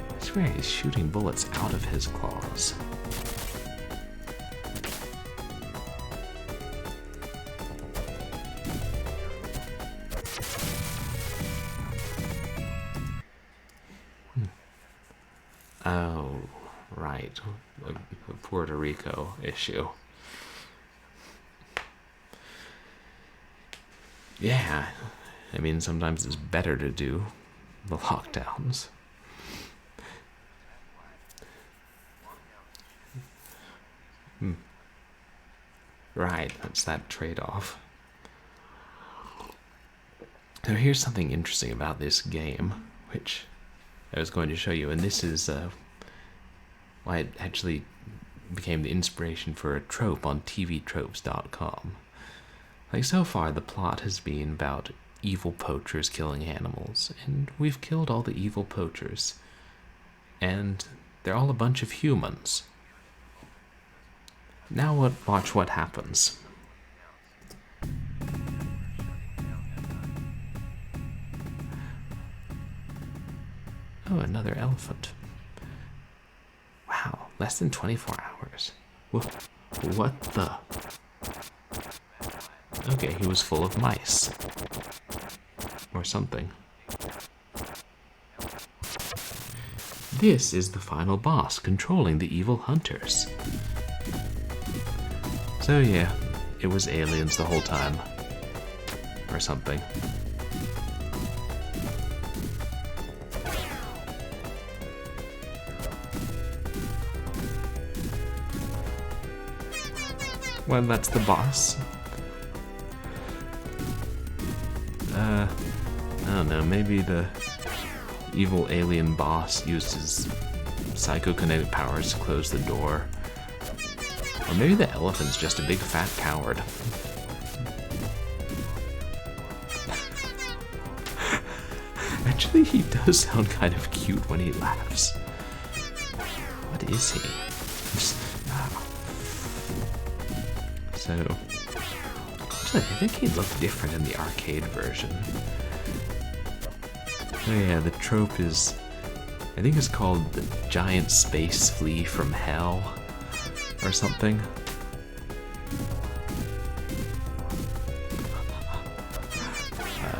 I swear he's shooting bullets out of his claws. Oh, right. The Puerto Rico issue. Yeah, I mean, sometimes it's better to do the lockdowns. Right, that's that trade-off. So here's something interesting about this game, which I was going to show you, and this is why it actually became the inspiration for a trope on tvtropes.com. Like, so far the plot has been about evil poachers killing animals, and we've killed all the evil poachers, and they're all a bunch of humans. Now watch what happens. Oh, another elephant. Wow, less than 24 hours. What the? Okay, he was full of mice. Or something. This is the final boss controlling the evil hunters. So yeah, it was aliens the whole time. Or something. Well, that's the boss. I don't know, maybe the evil alien boss used his psychokinetic powers to close the door. Or maybe the elephant's just a big fat coward. Actually, he does sound kind of cute when he laughs. What is he? So, actually, I think he'd look different in the arcade version. Oh yeah, the trope is, I think it's called the giant space flea from hell, or something.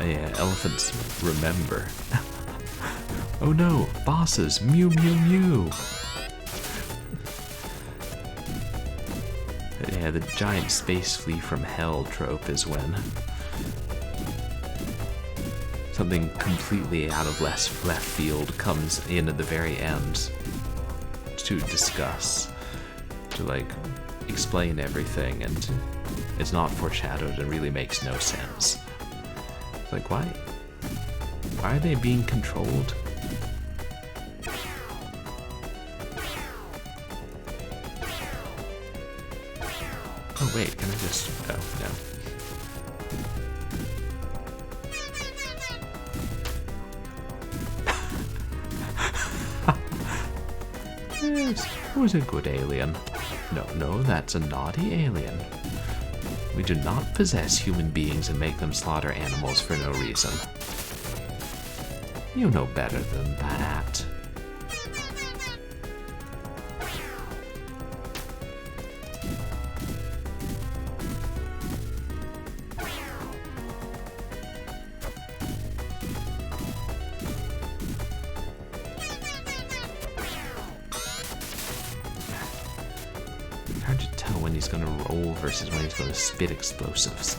Yeah, elephants remember. Oh no, bosses, mew mew mew! Yeah, the giant space flea from hell trope is when something completely out of left field comes in at the very end to discuss, to like explain everything, and it's not foreshadowed and really makes no sense. It's like, why are they being controlled? Oh wait, can I just... oh, no. Yes, who's a good alien? No, that's a naughty alien. We do not possess human beings and make them slaughter animals for no reason. You know better than that. Hard to tell when he's going to roll versus when he's going to spit explosives.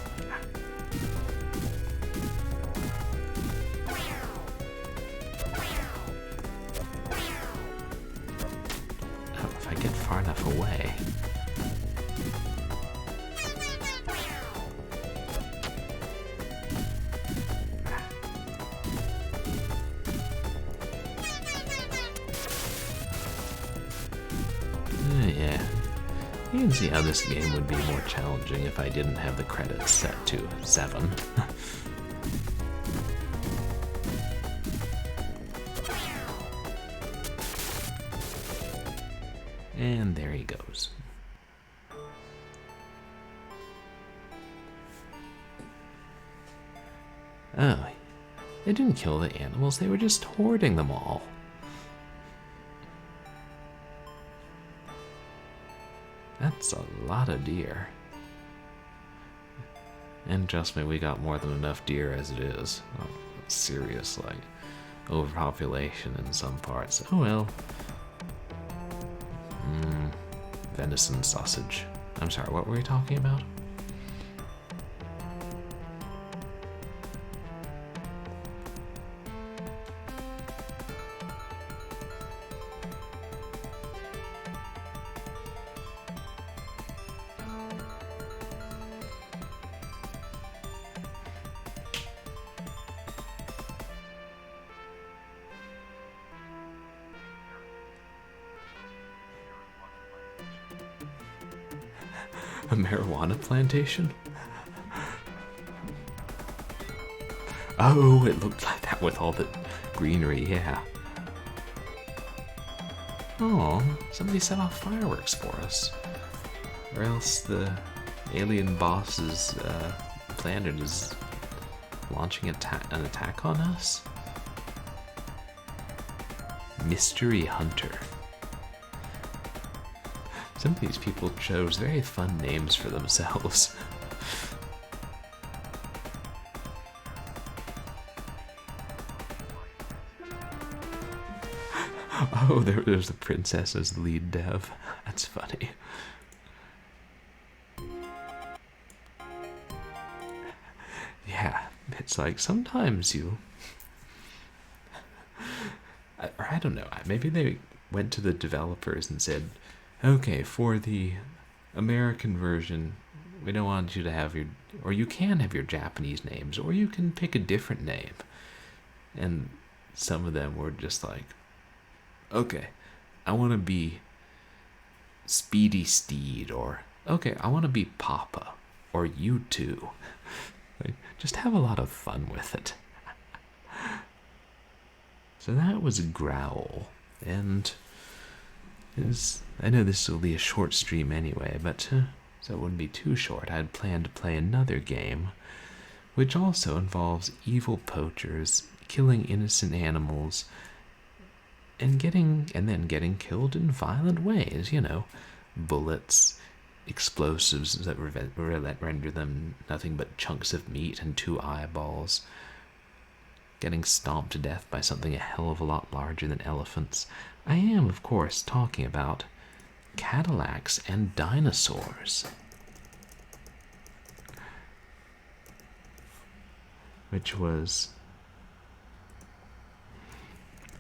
Oh, if I get far enough away. Yeah. You can see how this game would be more challenging if I didn't have the credits set to 7. And there he goes. Oh, they didn't kill the animals, they were just hoarding them all. That's a lot of deer. And trust me, we got more than enough deer as it is. Oh, serious, like, overpopulation in some parts. Oh well. Venison sausage. I'm sorry, what were we talking about? A marijuana plantation? Oh, it looked like that with all the greenery, yeah. Oh, somebody set off fireworks for us. Or else the alien boss's planet is launching an attack on us? Mystery Hunter. Some of these people chose very fun names for themselves. Oh, there's the princess as the lead dev. That's funny. Yeah, it's like sometimes you... Or I don't know, maybe they went to the developers and said, okay, for the American version, we don't want you to have your... Or you can have your Japanese names, or you can pick a different name. And some of them were just like, okay, I want to be Speedy Steed, or okay, I want to be Papa, or you too. Like, just have a lot of fun with it. So that was GROWL, and I know this will be a short stream anyway, but so it wouldn't be too short. I'd planned to play another game, which also involves evil poachers killing innocent animals and then getting killed in violent ways. You know, bullets, explosives that render them nothing but chunks of meat and 2 eyeballs. Getting stomped to death by something a hell of a lot larger than elephants. I am, of course, talking about Cadillacs and Dinosaurs, which was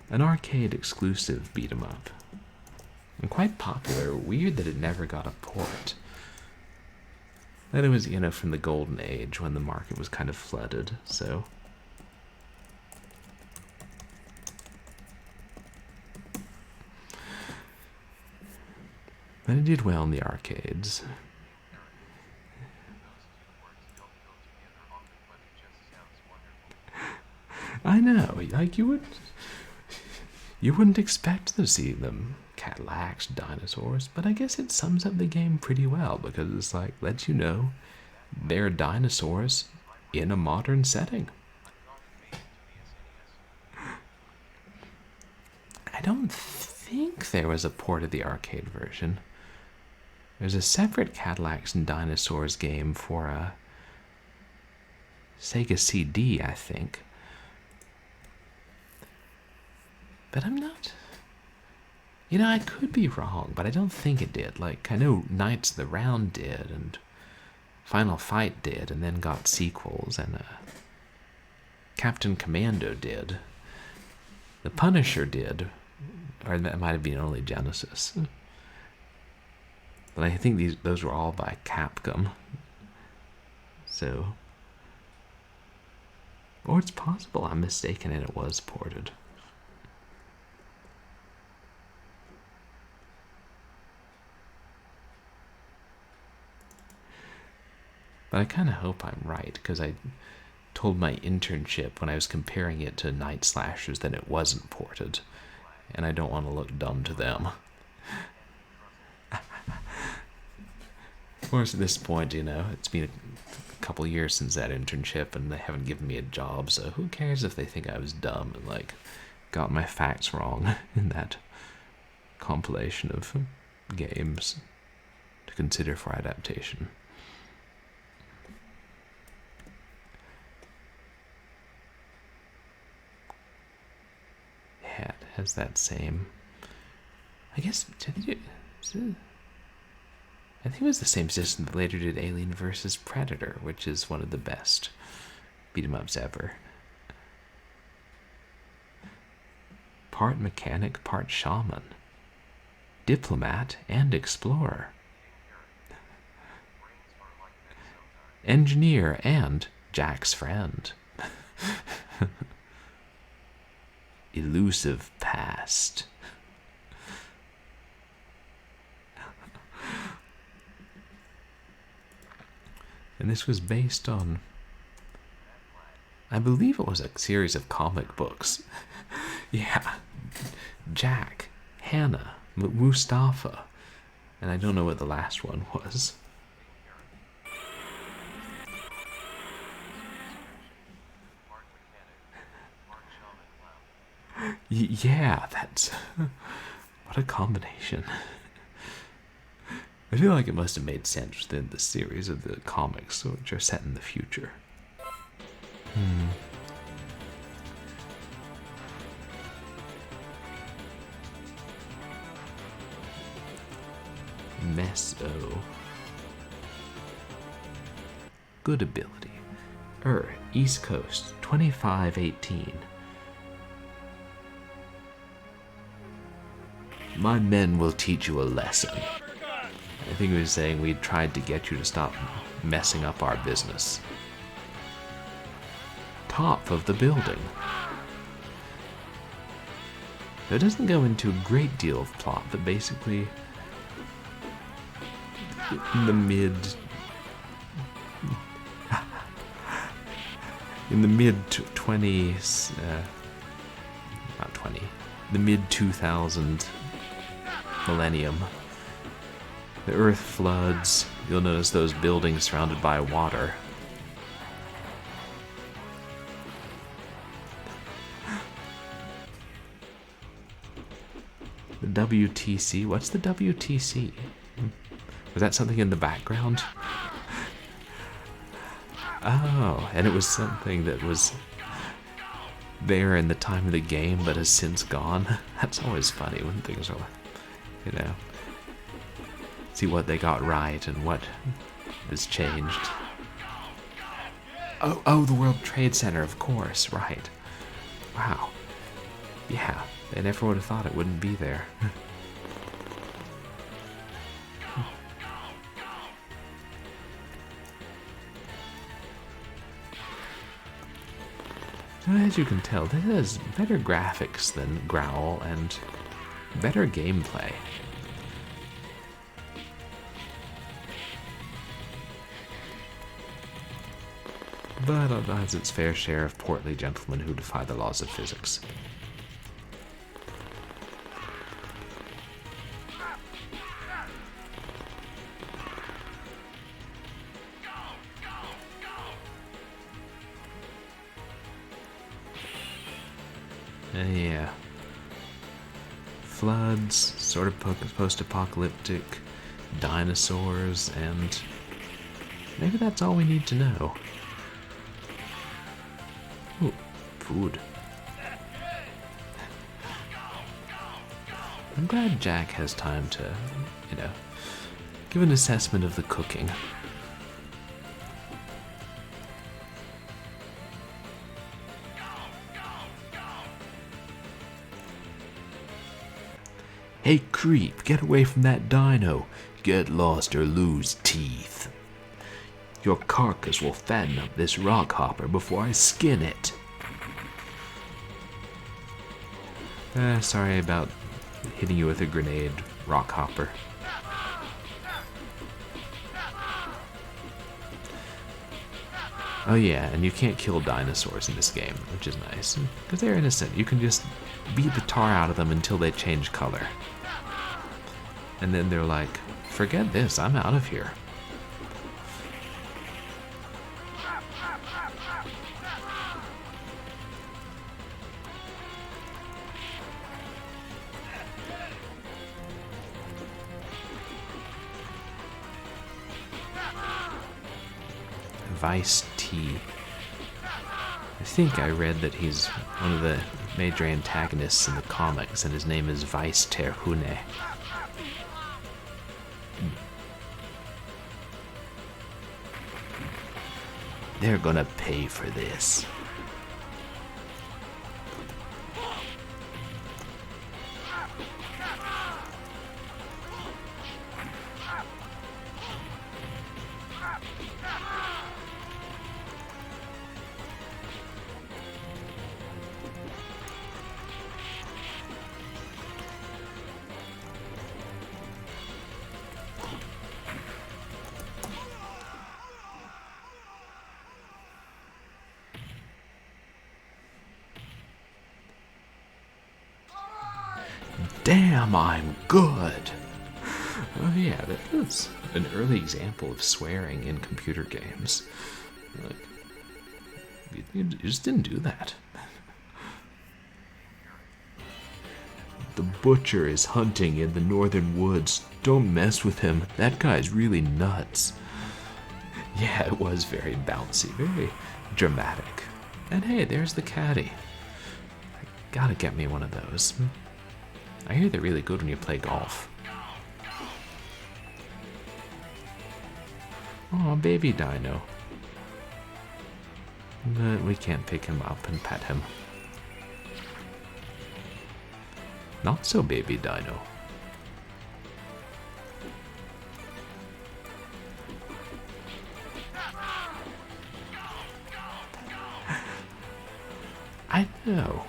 an arcade exclusive beat 'em up, and quite popular. Weird that it never got a port. That it was, you know, from the golden age when the market was kind of flooded, so... But it did well in the arcades. I know, like you wouldn't expect to see them Cadillacs, dinosaurs, but I guess it sums up the game pretty well because it's like lets you know they're dinosaurs in a modern setting. I don't think there was a port of the arcade version. There's a separate Cadillacs and Dinosaurs game for a Sega CD, I think. But I'm not... You know, I could be wrong, but I don't think it did. Like, I know Knights of the Round did, and Final Fight did, and then got sequels, and Captain Commando did. The Punisher did, or that might have been only Genesis. But I think those were all by Capcom. So... Or it's possible I'm mistaken and it was ported. But I kind of hope I'm right, because I told my internship when I was comparing it to Night Slashers that it wasn't ported, and I don't want to look dumb to them. Of course, at this point, you know, it's been a couple years since that internship, and they haven't given me a job, so who cares if they think I was dumb and, like, got my facts wrong in that compilation of games to consider for adaptation. Yeah, it has that same... I guess... I think it was the same system that later did Alien vs. Predator, which is one of the best beat-em-ups ever. Part mechanic, part shaman. Diplomat and explorer. Engineer and Jack's friend. Elusive past. And this was based on, I believe it was a series of comic books. Yeah. Jack, Hannah, Mustafa, and I don't know what the last one was. Yeah, that's... what a combination. I feel like it must have made sense within the series of the comics, which are set in the future. Meso. Good ability. East Coast, 2518. My men will teach you a lesson. I think he was saying we tried to get you to stop messing up our business. Top of the building. It doesn't go into a great deal of plot, but basically in the mid 20s, not 20, the mid 2000 millennium, the earth floods. You'll notice those buildings surrounded by water. The WTC, what's the WTC? Was that something in the background? Oh, and it was something that was there in the time of the game but has since gone. That's always funny when things are like, you know, see what they got right and what has changed. Oh, the World Trade Center, of course, right. Wow. Yeah, they never would have thought it wouldn't be there. As you can tell, this has better graphics than GROWL and better gameplay. But it has its fair share of portly gentlemen who defy the laws of physics. Yeah. Floods, sort of post-apocalyptic, dinosaurs, and maybe that's all we need to know. Ooh, food. I'm glad Jack has time to, you know, give an assessment of the cooking. Hey creep, get away from that dino. Get lost or lose teeth. Your carcass will fatten up this rock hopper before I skin it. Sorry about hitting you with a grenade, rock hopper. Oh yeah, and you can't kill dinosaurs in this game, which is nice, because they're innocent. You can just beat the tar out of them until they change color. And then they're like, forget this, I'm out of here. Vice T. I think I read that he's one of the major antagonists in the comics, and his name is Vice Terhune. They're gonna pay for this. damn, I'm good. Oh yeah, that was an early example of swearing in computer games. Like, you just didn't do that. The butcher is hunting in the northern woods. Don't mess with him. That guy's really nuts. Yeah, it was very bouncy, very dramatic. And hey, there's the caddy. I gotta get me one of those. I hear they're really good when you play golf. Oh, baby dino. But we can't pick him up and pet him. Not so baby dino. I know.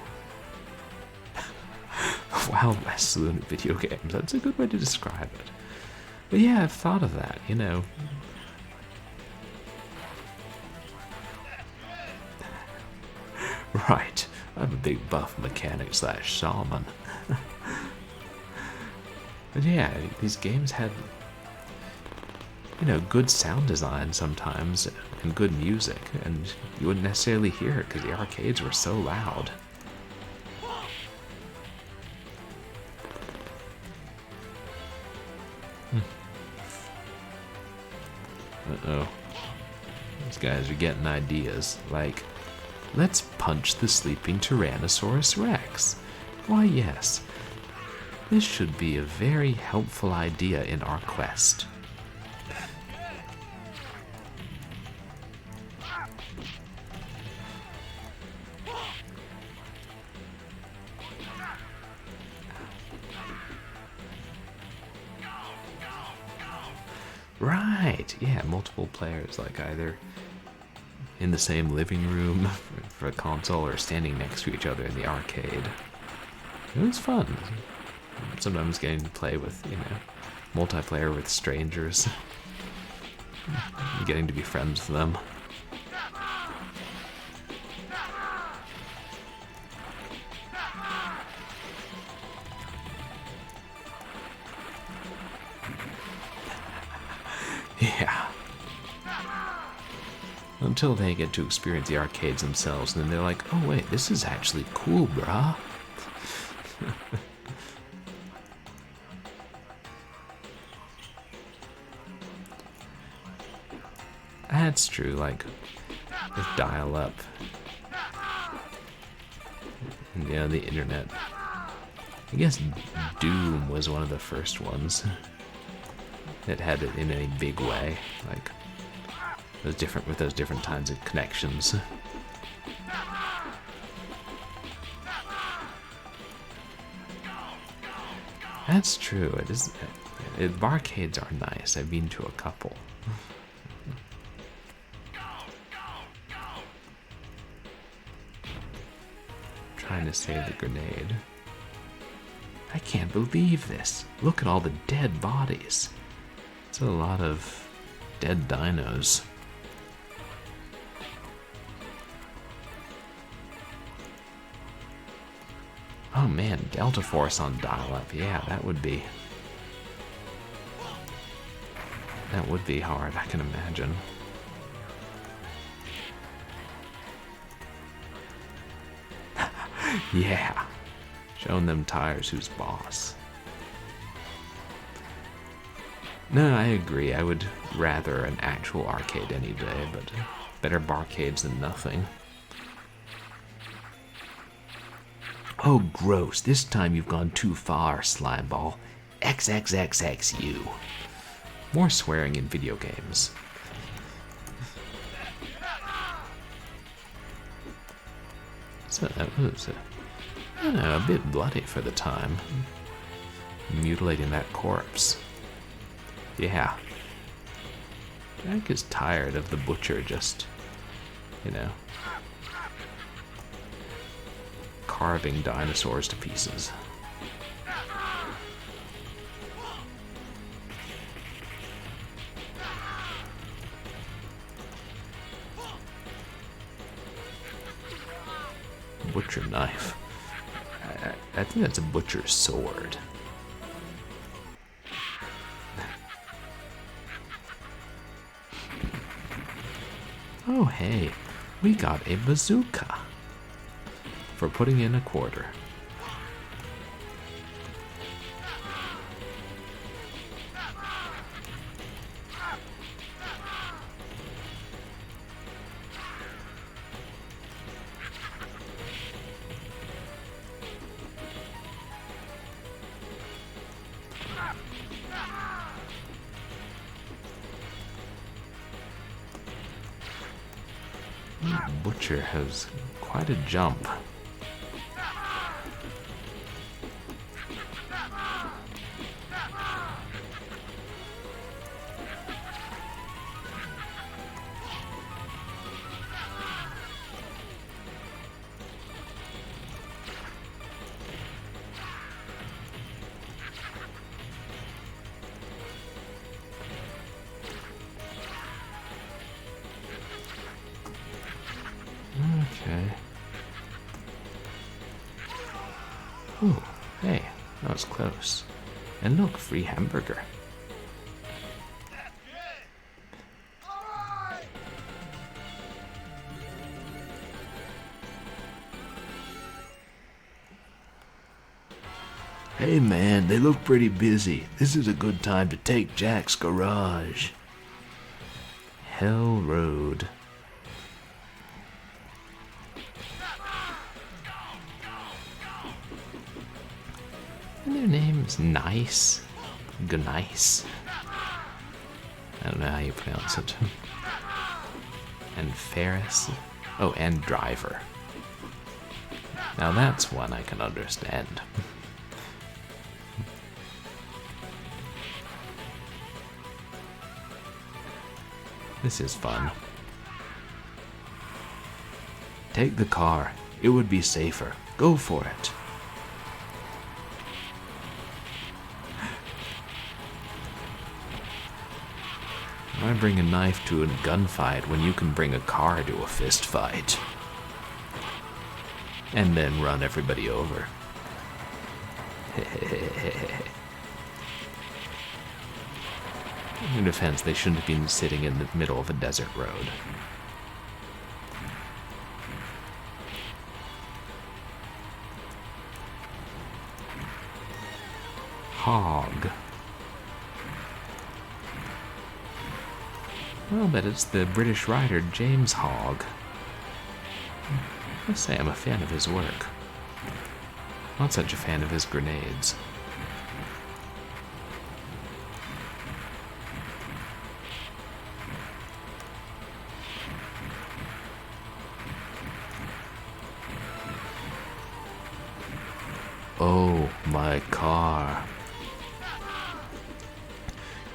Wild West Saloon in video games. That's a good way to describe it. But yeah, I've thought of that, you know. Right. I'm a big buff mechanic / shaman. But yeah, these games had, you know, good sound design sometimes and good music, and you wouldn't necessarily hear it because the arcades were so loud. Uh-oh. These guys are getting ideas, like, let's punch the sleeping Tyrannosaurus Rex. Why yes, this should be a very helpful idea in our quest. Right, yeah, multiple players, like either in the same living room for a console or standing next to each other in the arcade. It was fun. Sometimes getting to play with, you know, multiplayer with strangers. Getting to be friends with them. Yeah. Until they get to experience the arcades themselves, and then they're like, oh wait, this is actually cool, brah. That's true, like, with dial-up, and, you know, the internet. I guess Doom was one of the first ones that had it in a big way, like, those different kinds of connections. That's true. It is. Barcades are nice. I've been to a couple. Trying to save the grenade. I can't believe this. Look at all the dead bodies. It's a lot of dead dinos. Oh man, Delta Force on dial-up. Yeah, that would be hard, I can imagine. Yeah. Showing them tires who's boss. No, I agree. I would rather an actual arcade any day, but better barcades than nothing. Oh, gross. This time you've gone too far, Slimeball. XXXXU. More swearing in video games. So that was, you know, a bit bloody for the time. Mutilating that corpse. Yeah. Jack is tired of the butcher just, you know, carving dinosaurs to pieces. Butcher knife. I think that's a butcher's sword. Oh hey, we got a bazooka for putting in a quarter. Butcher has quite a jump. Okay. Ooh, hey, that was close. And look, free hamburger. Hey man, they look pretty busy. This is a good time to take Jack's garage. Hell Road. And their name's Nice. Gnice. I don't know how you pronounce it. And Ferris. Oh, and Driver. Now that's one I can understand. This is fun. Take the car. It would be safer. Go for it. Why bring a knife to a gunfight when you can bring a car to a fist fight? And then run everybody over. In defense, they shouldn't have been sitting in the middle of a desert road. Hog. Well, but it's the British writer James Hogg. I must say I'm a fan of his work. Not such a fan of his grenades. Oh, my car.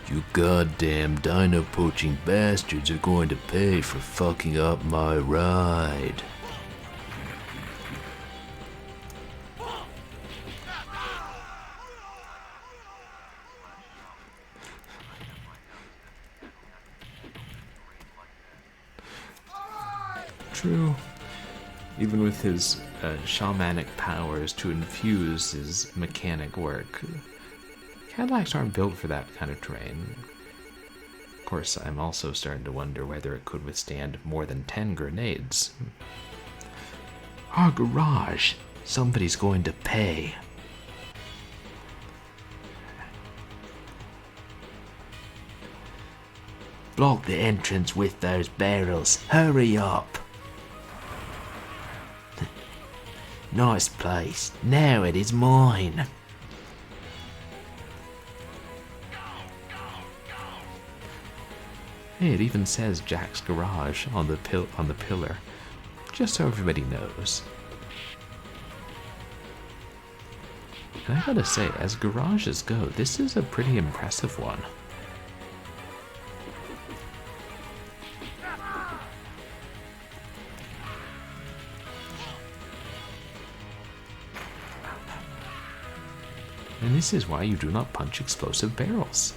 You goddamn dino poaching bastards are going to pay for fucking up my ride. True. Even with his shamanic powers to infuse his mechanic work, Cadillacs aren't built for that kind of terrain. Of course, I'm also starting to wonder whether it could withstand more than 10 grenades. Our garage. Somebody's going to pay. Block the entrance with those barrels. Hurry up. Nice place. Now it is mine. Hey, it even says Jack's Garage on the pillar, just so everybody knows. And I gotta say, as garages go, this is a pretty impressive one. And this is why you do not punch explosive barrels.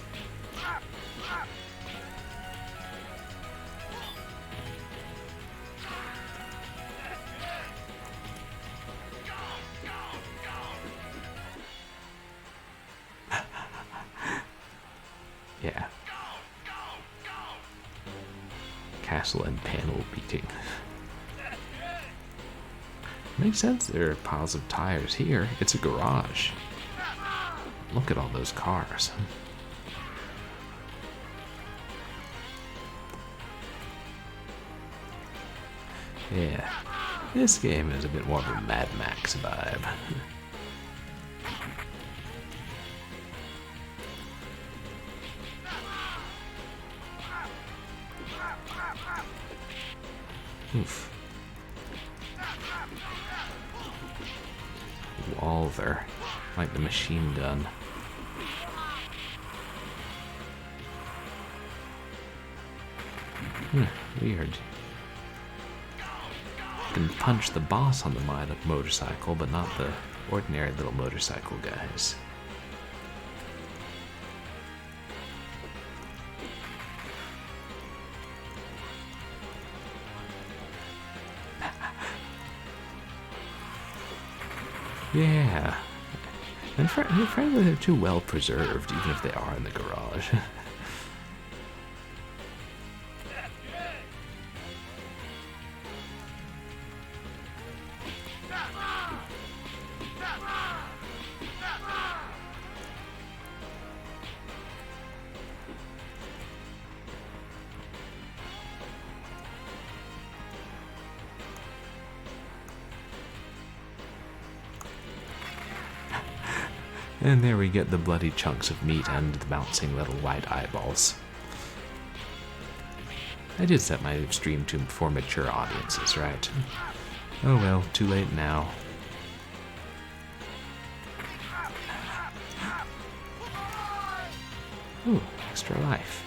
Yeah. Castle and panel beating. Makes sense there are piles of tires here. It's a garage. Look at all those cars. Yeah, this game is a bit more of a Mad Max vibe. Oof. Walther, like the machine gun. Weird. You can punch the boss on the motorcycle, but not the ordinary little motorcycle guys. Yeah. And frankly, they're too well preserved, even if they are in the garage. And there we get the bloody chunks of meat and the bouncing little white eyeballs. I did set my stream to for mature audiences, right? Oh well, too late now. Ooh, extra life.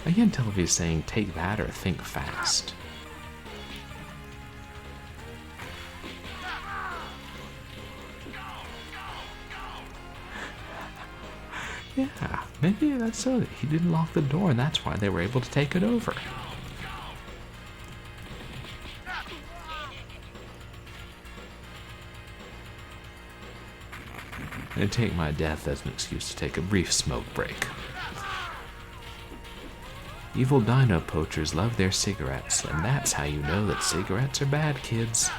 I can't tell if he's saying take that or think fast. Yeah, maybe that's so. He didn't lock the door and that's why they were able to take it over. I take my death as an excuse to take a brief smoke break. Evil dino poachers love their cigarettes, and that's how you know that cigarettes are bad, kids.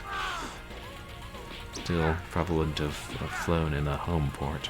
Still prevalent to have flown in a home port.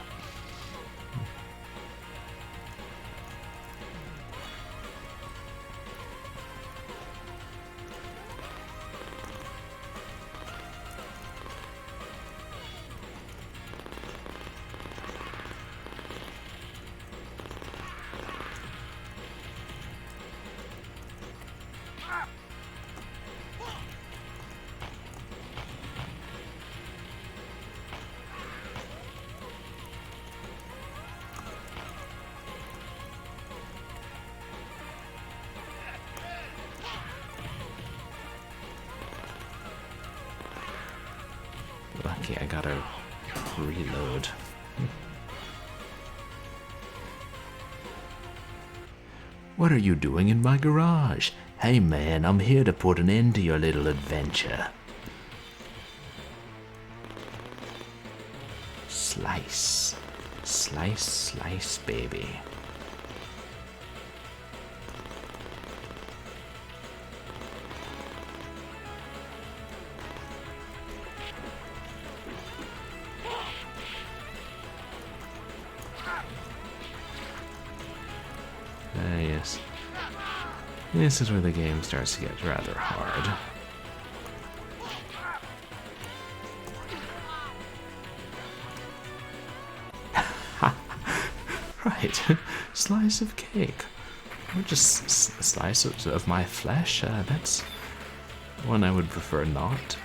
Lucky I gotta reload. What are you doing in my garage? Hey man, I'm here to put an end to your little adventure. Slice. Slice, slice, baby. Yes. This is where the game starts to get rather hard. Right. Slice of cake. Or just a slice of my flesh. That's one I would prefer not.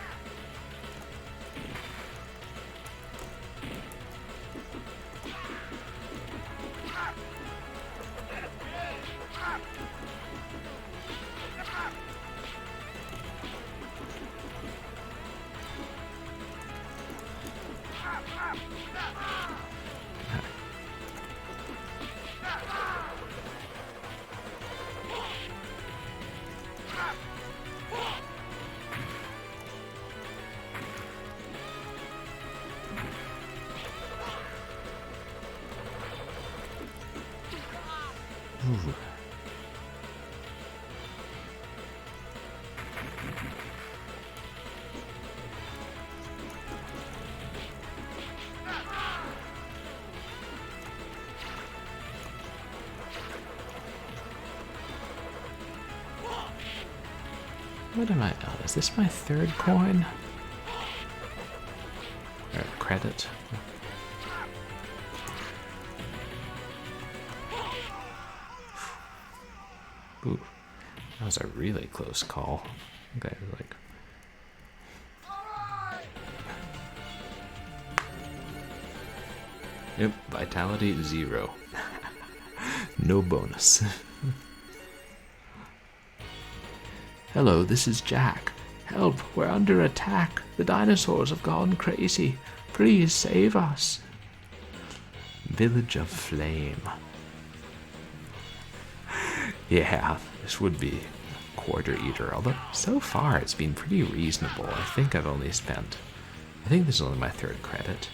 Ooh. What am I? Oh, is this my third coin? Or credit? Ooh, that was a really close call. Okay, like. Yep, vitality 0. No bonus. Hello, this is Jack. Help, we're under attack. The dinosaurs have gone crazy. Please save us. Village of Flame. Yeah, this would be a quarter eater, although so far it's been pretty reasonable. I think this is only my third credit.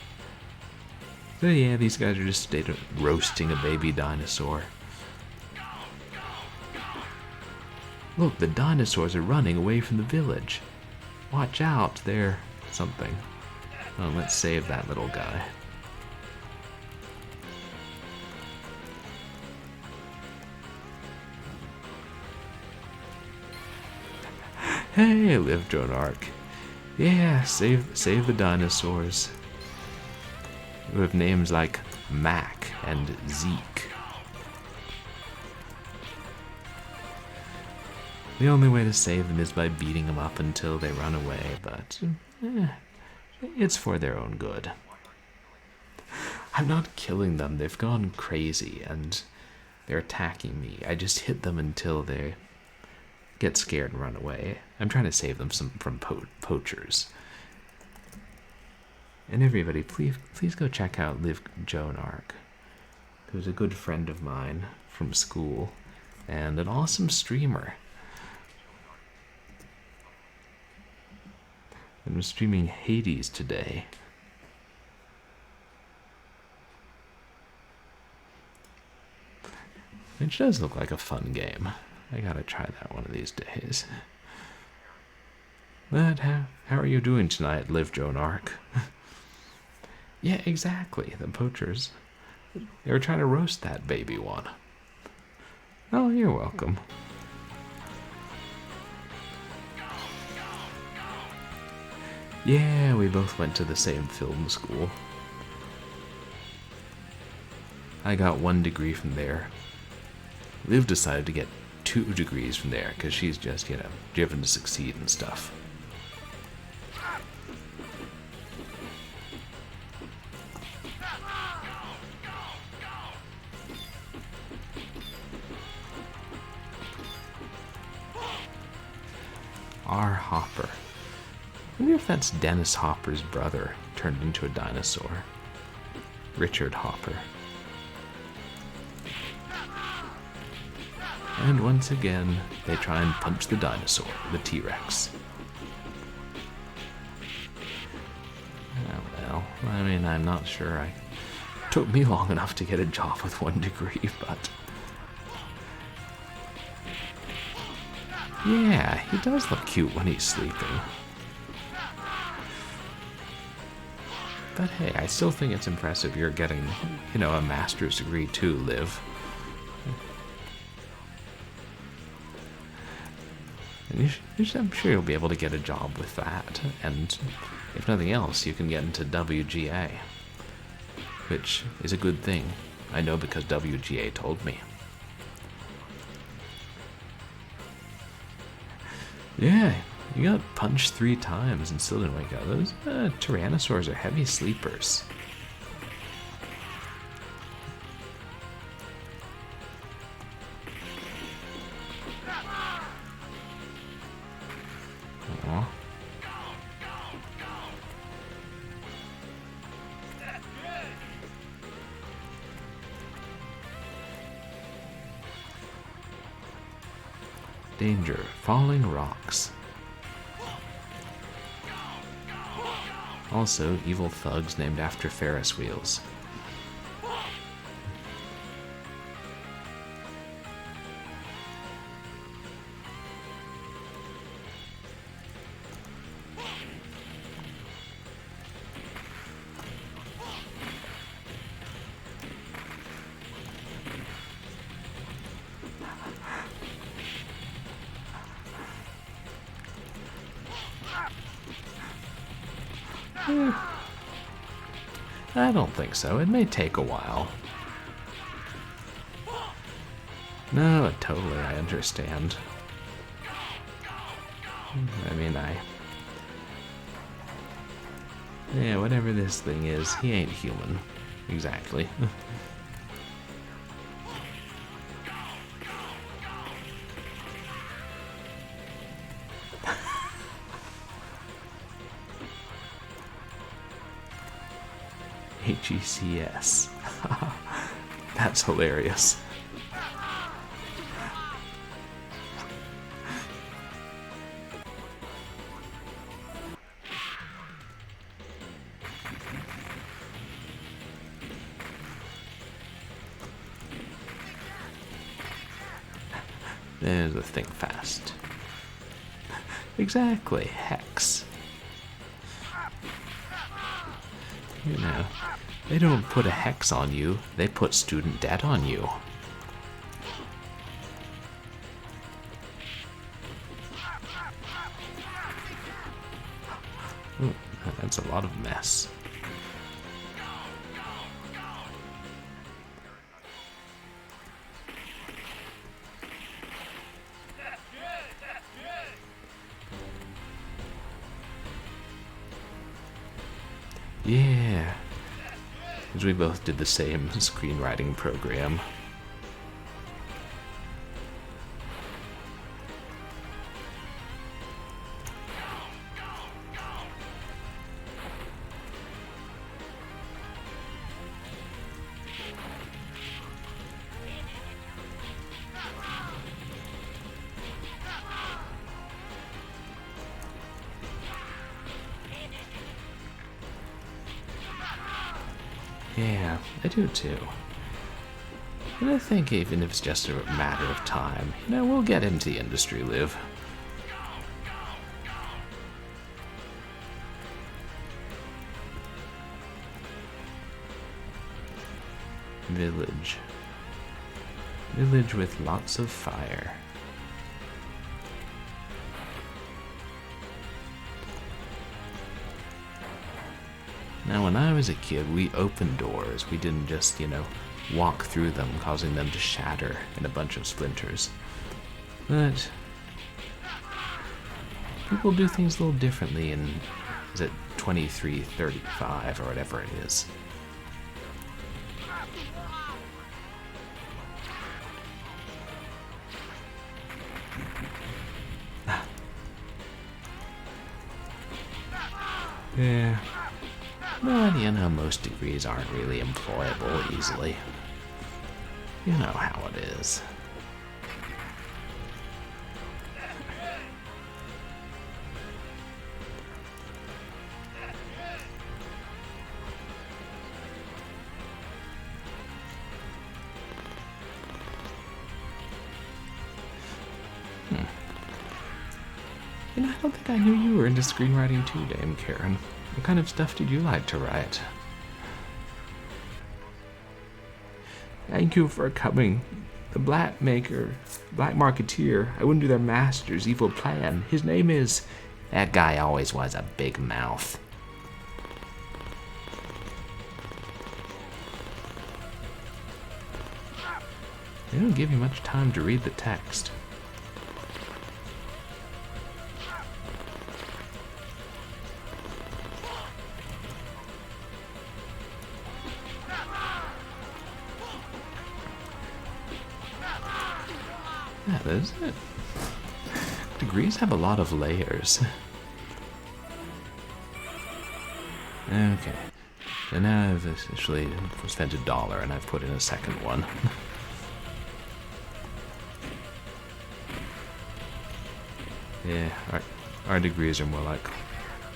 So yeah, these guys are just roasting a baby dinosaur. Look, the dinosaurs are running away from the village. Watch out, they're something. Oh, let's save that little guy. Hey, live Joan Arc. Yeah, save the dinosaurs. We have names like Mac and Zeke. The only way to save them is by beating them up until they run away, but it's for their own good. I'm not killing them, they've gone crazy and they're attacking me. I just hit them until they get scared and run away. I'm trying to save them from poachers. And everybody, please go check out Live Joan Arc, who's a good friend of mine from school and an awesome streamer. I'm streaming Hades today. Which does look like a fun game. I gotta try that one of these days. But how are you doing tonight, Live Joan Arc? Yeah, exactly. The poachers. They were trying to roast that baby one. Oh, you're welcome. Yeah, we both went to the same film school. I got 1 degree from there. Liv decided to get 2 degrees from there because she's just, driven to succeed and stuff. R. Hopper. I wonder if that's Dennis Hopper's brother turned into a dinosaur. Richard Hopper. And once again, they try and punch the dinosaur, the T-Rex. Oh, well, I mean, I'm not sure. It took me long enough to get a job with 1 degree, but... yeah, he does look cute when he's sleeping. But hey, I still think it's impressive you're getting, a master's degree too, Liv. And I'm sure you'll be able to get a job with that, and if nothing else, you can get into WGA, which is a good thing. I know because WGA told me. Yeah, you got punched 3 times and still didn't wake up. Those tyrannosaurs are heavy sleepers. Aww. Danger, falling rocks. Also, evil thugs named after Ferris wheels. I don't think so. It may take a while. No, totally, I understand. I mean, yeah, whatever this thing is, he ain't human. Exactly. HECS. That's hilarious. There's the thing fast. Exactly, hex. You know, they don't put a hex on you, they put student debt on you. Ooh, that's a lot of mess. Yeah, because we both did the same screenwriting program. Yeah, I do too. And I think even if it's just a matter of time, you know, we'll get into the industry, Liv. Village. Village with lots of fire. Now, when I was a kid, we opened doors. We didn't just, you know, walk through them, causing them to shatter in a bunch of splinters. But people do things a little differently in, is it 2335 or whatever it is. Yeah. But, you know, most degrees aren't really employable easily. You know how it is. You know, I don't think I knew you were into screenwriting too, Dame Karen. What kind of stuff did you like to write? Thank you for coming. The black marketeer, I wouldn't do their master's evil plan. His name is... That guy always was a big mouth. They don't give you much time to read the text. That is it. Degrees have a lot of layers. Okay. And now I've essentially spent $1 and I've put in a second one. Yeah, our degrees are more like,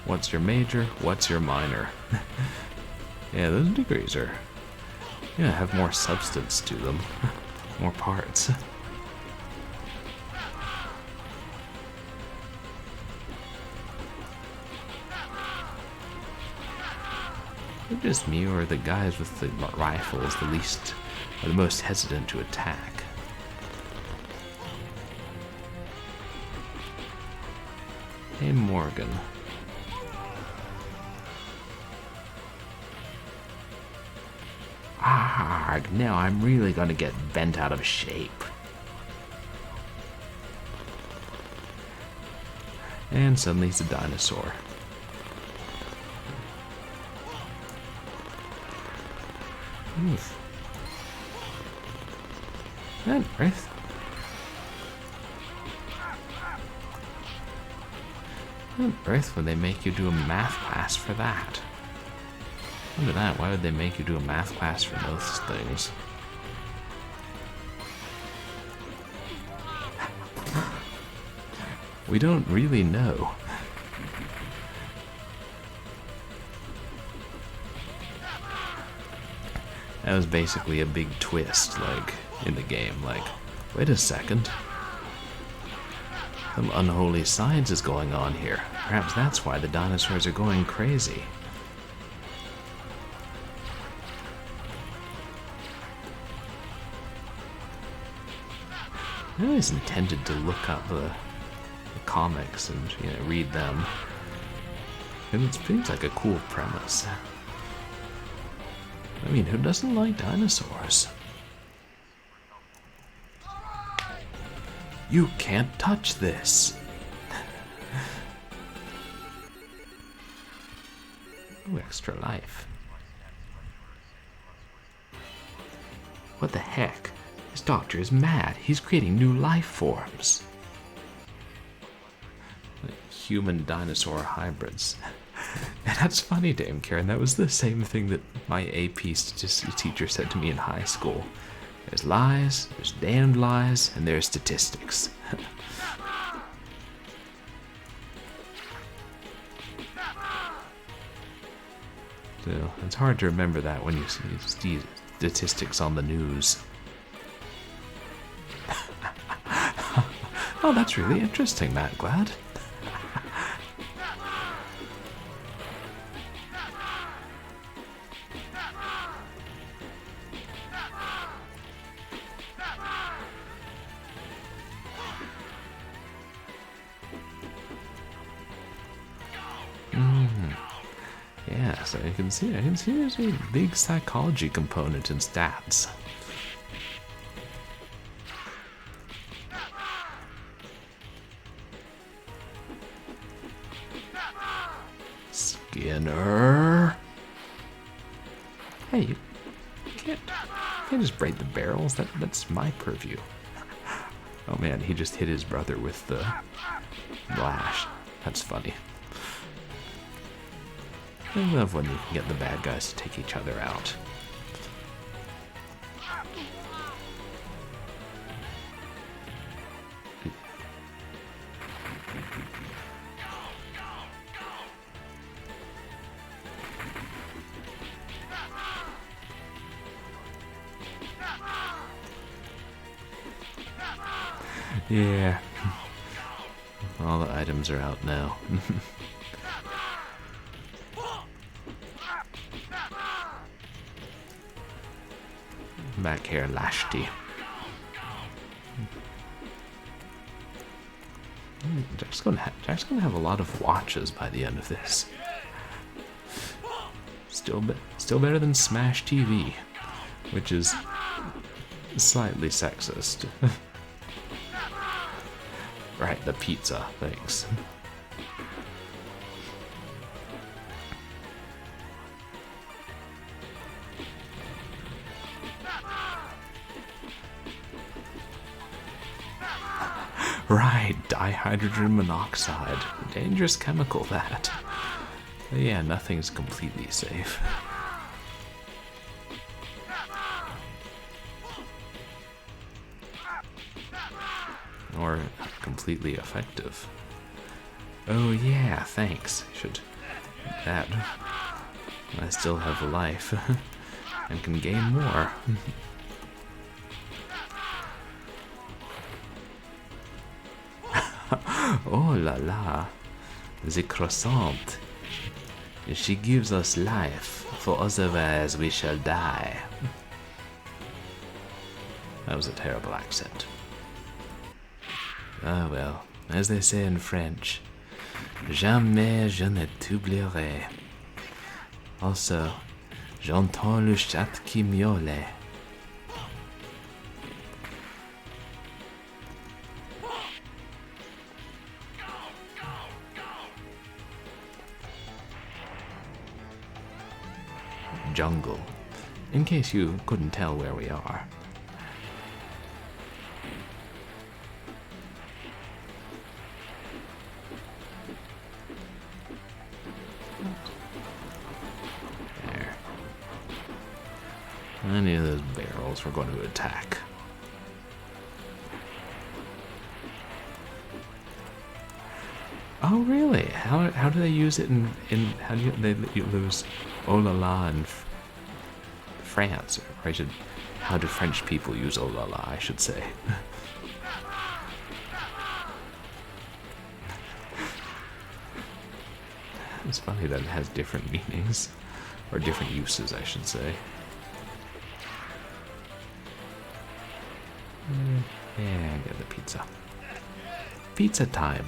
what's your major, what's your minor? Yeah, those degrees are, yeah, have more substance to them. More parts. Is it just me, or are the guys with the rifles are the most hesitant to attack? Hey, Morgan. Arg, now I'm really gonna get bent out of shape. And suddenly he's a dinosaur. Oof. What on earth? What on earth would they make you do a math class for that? Look at that, why would they make you do a math class for those things? We don't really know. That was basically a big twist, like, in the game. Like, wait a second. Some unholy science is going on here. Perhaps that's why the dinosaurs are going crazy. I always intended to look up the comics and, you know, read them. And it seems like a cool premise. I mean, who doesn't like dinosaurs? You can't touch this! Ooh, extra life. What the heck? This doctor is mad. He's creating new life forms. Human dinosaur hybrids. And that's funny, Dame Karen. That was the same thing that my AP statistics teacher said to me in high school. There's lies, there's damned lies, and there's statistics. So it's hard to remember that when you see statistics on the news. Oh, that's really interesting, Matt. Glad. Yeah, so I can see there's a big psychology component in stats. Skinner. Hey, you can't just break the barrels. That's my purview. Oh man, he just hit his brother with the lash. That's funny. I love when you can get the bad guys to take each other out. Yeah. All the items are out now. Back here, Lashty. Jack's gonna have a lot of watches by the end of this. Still better than Smash TV, which is slightly sexist. Right, the pizza. Thanks. Right, dihydrogen monoxide. Dangerous chemical, that. But yeah, nothing's completely safe. Or completely effective. Oh yeah, thanks. Should that. I still have life and can gain more. Oh la la, the croissant. She gives us life, for otherwise we shall die. That was a terrible accent. Ah well, as they say in French, jamais je ne t'oublierai. Also, J'entends le chat qui miaule. Jungle, in case you couldn't tell where we are. There. Any of those barrels we're going to attack. Oh really? How do they use it in how do they lose oh la la in France? Or how do French people use oh la la, I should say. It's funny that it has different meanings, or different uses, I should say. Yeah, get the pizza. Pizza time.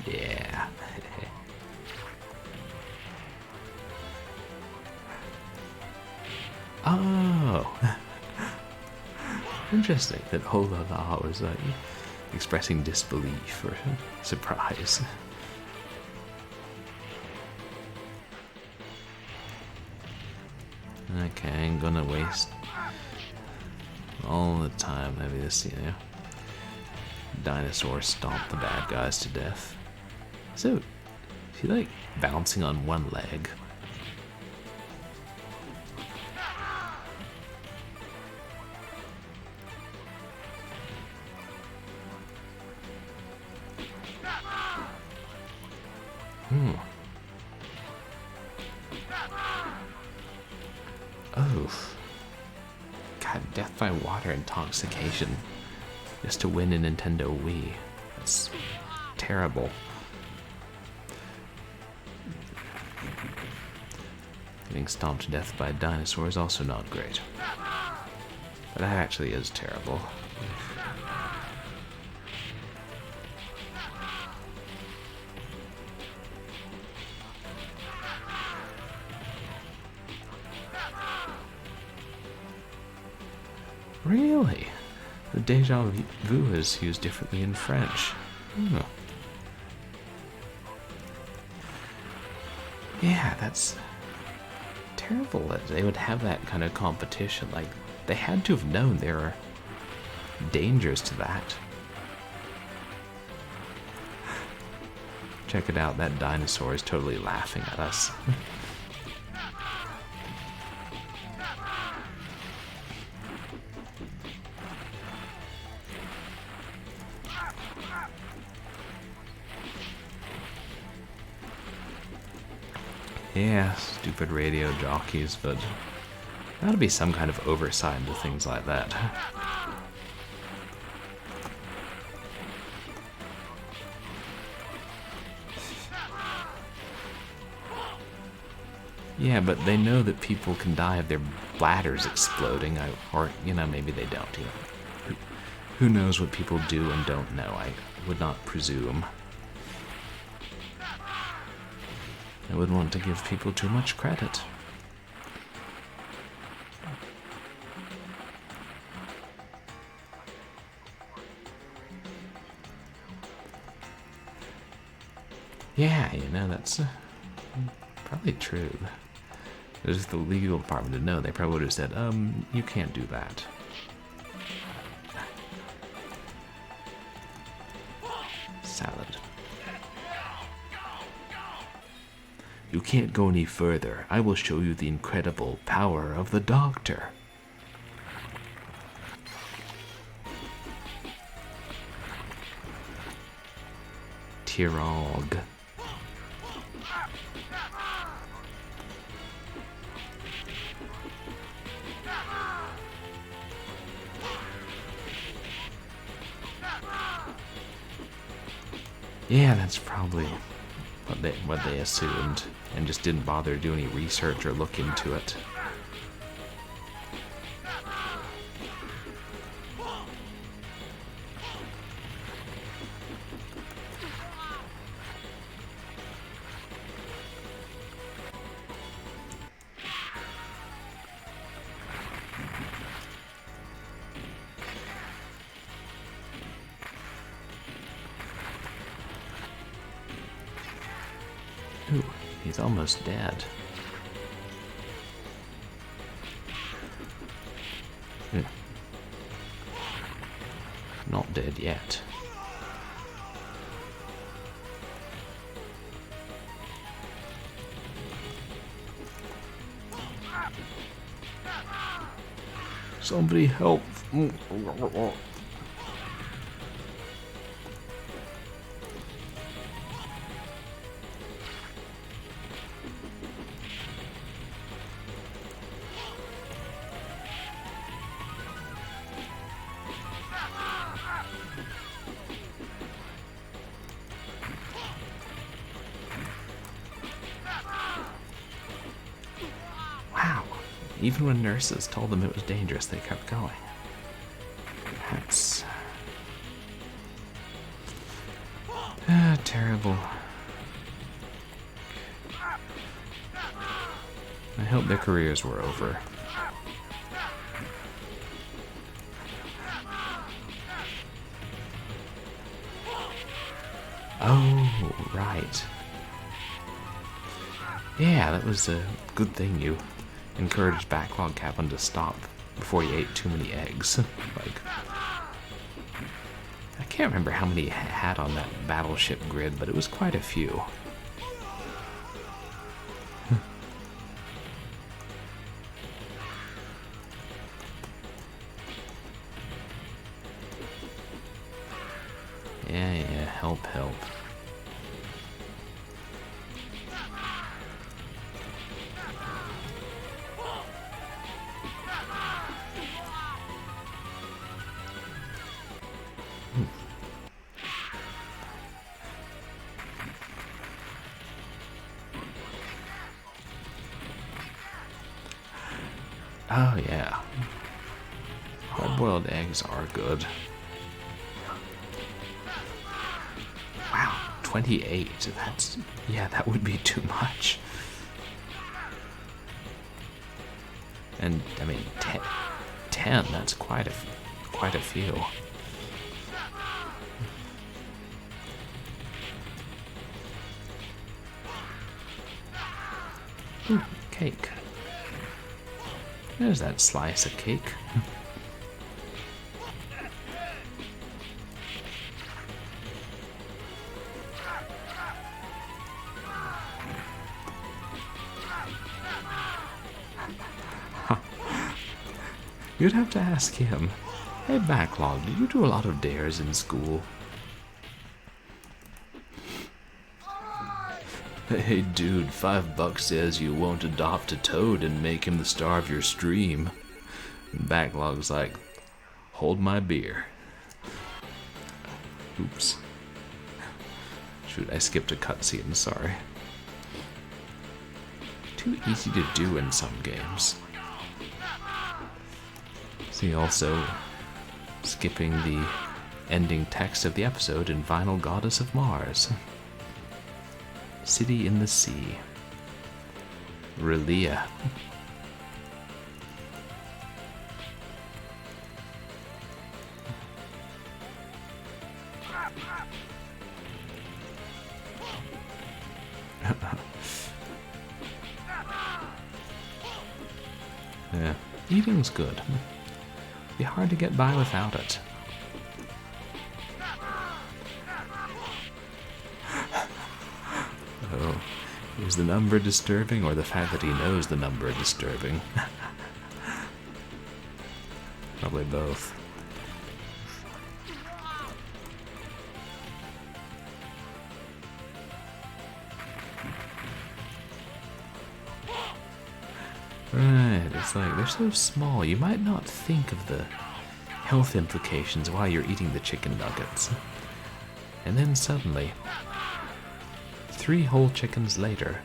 Yeah. Oh. Interesting that oh la la was like expressing disbelief or surprise. Okay, I ain't gonna waste all the time having this, dinosaur stomp the bad guys to death. So, is he like bouncing on one leg? Oh. God, death by water intoxication. Just to win a Nintendo Wii. That's terrible. Getting stomped to death by a dinosaur is also not great. But that actually is terrible. Really? The deja vu is used differently in French. Oh. Yeah, that's terrible that they would have that kind of competition. Like, they had to have known there are dangers to that. Check it out, that dinosaur is totally laughing at us. Yeah, stupid radio jockeys, but there ought to be some kind of oversight into things like that. Yeah, but they know that people can die of their bladders exploding, or, maybe they don't. Who knows what people do and don't know? I would not presume. I wouldn't want to give people too much credit. Yeah, that's probably true. There's the legal department to know. They probably would have said, you can't do that. Salad. You can't go any further. I will show you the incredible power of the Doctor. Tirog. Yeah, that's probably what they assumed, and just didn't bother to do any research or look into it. Ooh, he's almost dead. Not dead yet. Somebody help. Wow. Even when nurses told them it was dangerous, they kept going. That's terrible. I hope their careers were over. Oh, right. Yeah, that was a good thing you encouraged Backlog Captain to stop before he ate too many eggs. Like, I can't remember how many he had on that battleship grid, but it was quite a few. Yeah, help. Oh yeah. Hard-boiled eggs are good. Wow, 28. That would be too much. And I mean, 10. That's quite a few. Ooh, cake. There's that slice of cake. You'd have to ask him. Hey, Backlog, did you do a lot of dares in school? Hey dude, $5 says you won't adopt a toad and make him the star of your stream. Backlog's like, hold my beer. Oops. Shoot, I skipped a cutscene, sorry. Too easy to do in some games. See, also, skipping the ending text of the episode in Final Goddess of Mars. City in the Sea. Relia. Yeah, eating's good. Be hard to get by without it. Oh, is the number disturbing or the fact that he knows the number disturbing? Probably both. Right, it's like they're so small, you might not think of the health implications while you're eating the chicken nuggets. And then suddenly, 3 whole chickens later.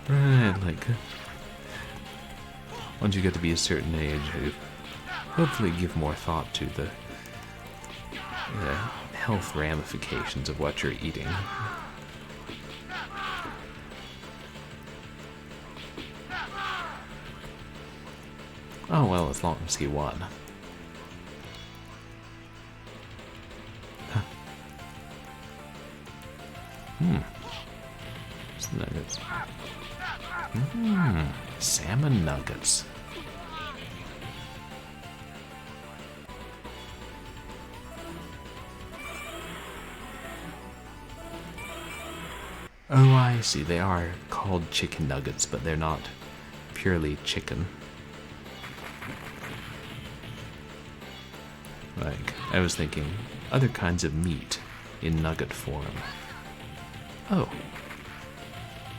Right, like, once you get to be a certain age, you hopefully give more thought to the health ramifications of what you're eating. Oh well, as long as he won. Salmon nuggets. Oh, I see. They are called chicken nuggets, but they're not purely chicken. Like, I was thinking other kinds of meat in nugget form. Oh.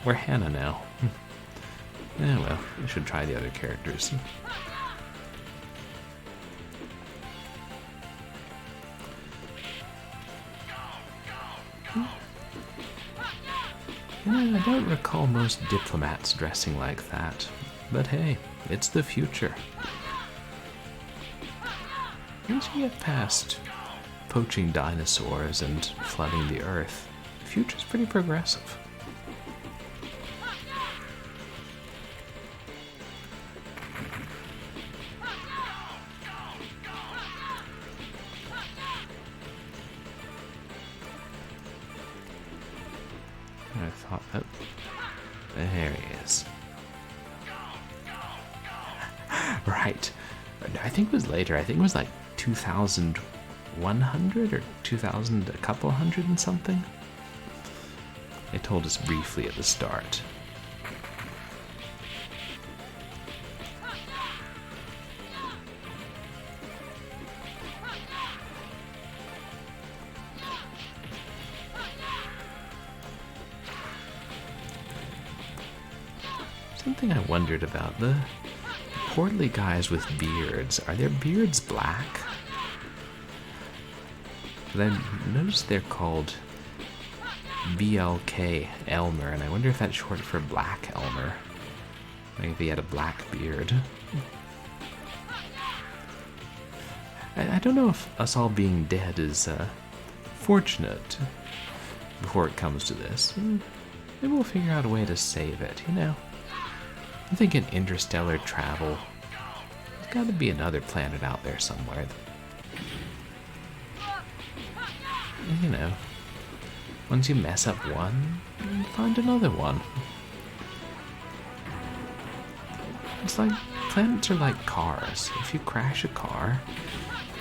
We're Hannah now. Eh, well, we should try the other characters. Yeah, I don't recall most diplomats dressing like that. But hey, it's the future. Once you get past poaching dinosaurs and flooding the earth, the future's pretty progressive. I thought that... There he is. Right. I think it was later. I think it was like 2,100 or 2,000, a couple hundred and something. They told us briefly at the start. Something I wondered about, the portly guys with beards, are their beards black? But I noticed they're called BLK Elmer, and I wonder if that's short for Black Elmer. Like if he had a black beard. I don't know if us all being dead is fortunate before it comes to this. Maybe we'll figure out a way to save it, you know? I'm thinking interstellar travel. There's got to be another planet out there somewhere. You know, once you mess up one, you find another one. It's like, planets are like cars. If you crash a car,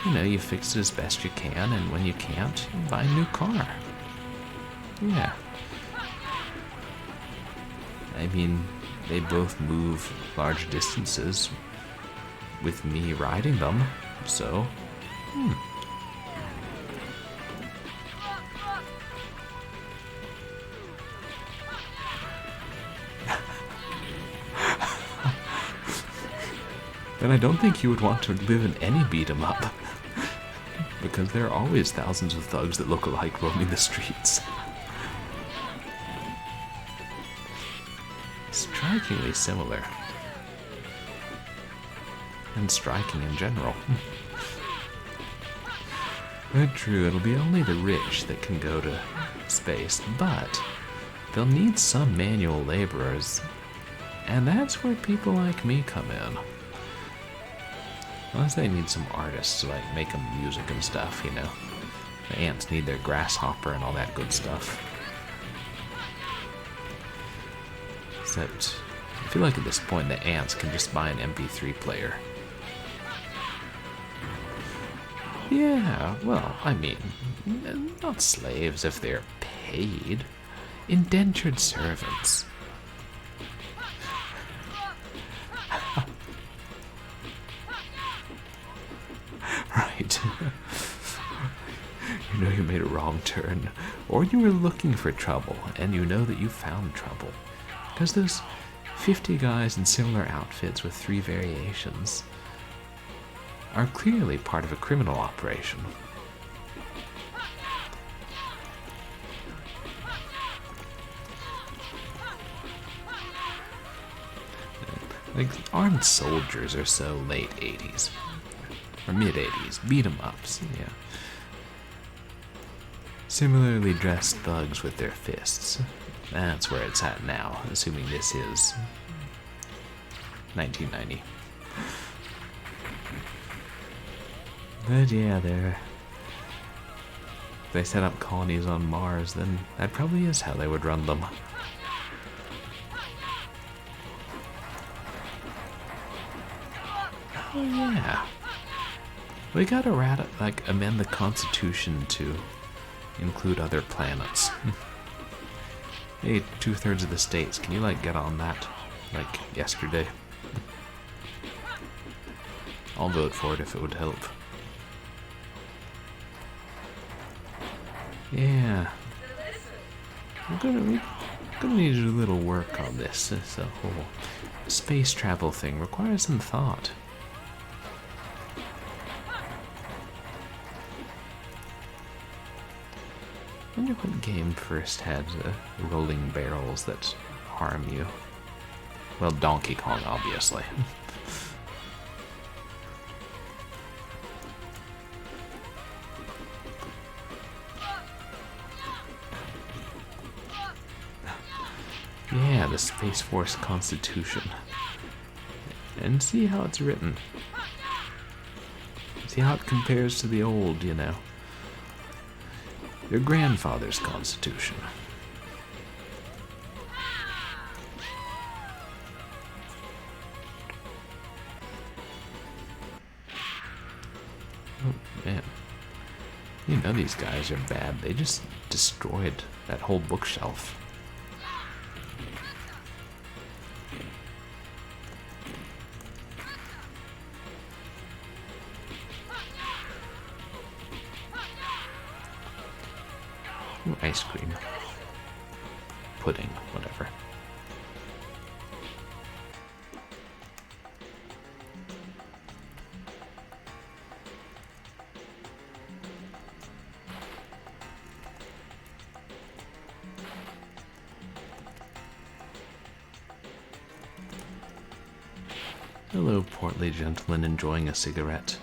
you know, you fix it as best you can, and when you can't, you buy a new car. Yeah. I mean, they both move large distances with me riding them, so, Then I don't think you would want to live in any beat-em-up, because there are always thousands of thugs that look alike roaming the streets. Strikingly similar. And striking in general. But true, it'll be only the rich that can go to space, but they'll need some manual laborers, and that's where people like me come in. Unless they need some artists to like make them music and stuff, you know. The ants need their grasshopper and all that good stuff. Except, I feel like at this point the ants can just buy an MP3 player. Yeah, well, I mean, not slaves if they're paid. Indentured servants. Right. You know you made a wrong turn, or you were looking for trouble, and you know that you found trouble. Because those 50 guys in similar outfits with 3 variations are clearly part of a criminal operation. Like, armed soldiers are so late 80s. Or mid-80s. Beat-em-ups, yeah. Similarly dressed thugs with their fists. That's where it's at now, assuming this is 1990. But yeah, if they set up colonies on Mars, then that probably is how they would run them. Oh yeah. We gotta amend the Constitution to include other planets. Hey, 2/3 of the states, can you get on that? Yesterday. I'll vote for it if it would help. Yeah. We're gonna need to do a little work on this. This whole space travel thing requires some thought. I wonder what game first had rolling barrels that harm you. Well, Donkey Kong, obviously. Yeah, the Space Force Constitution. And see how it's written. See how it compares to the old, your grandfather's Constitution. Oh, man. These guys are bad. They just destroyed that whole bookshelf. Ooh, ice cream. Pudding, whatever. Hello, portly gentleman enjoying a cigarette.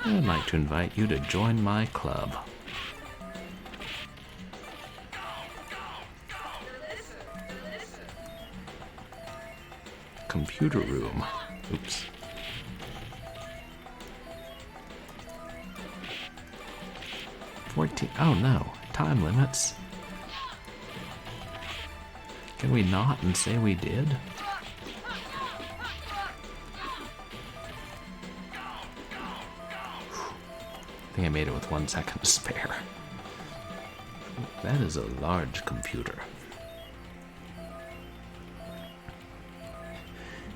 I'd like to invite you to join my club. Computer room. Oops. Oh no, time limits. Can we not and say we did? I think I made it with 1 second to spare. That is a large computer.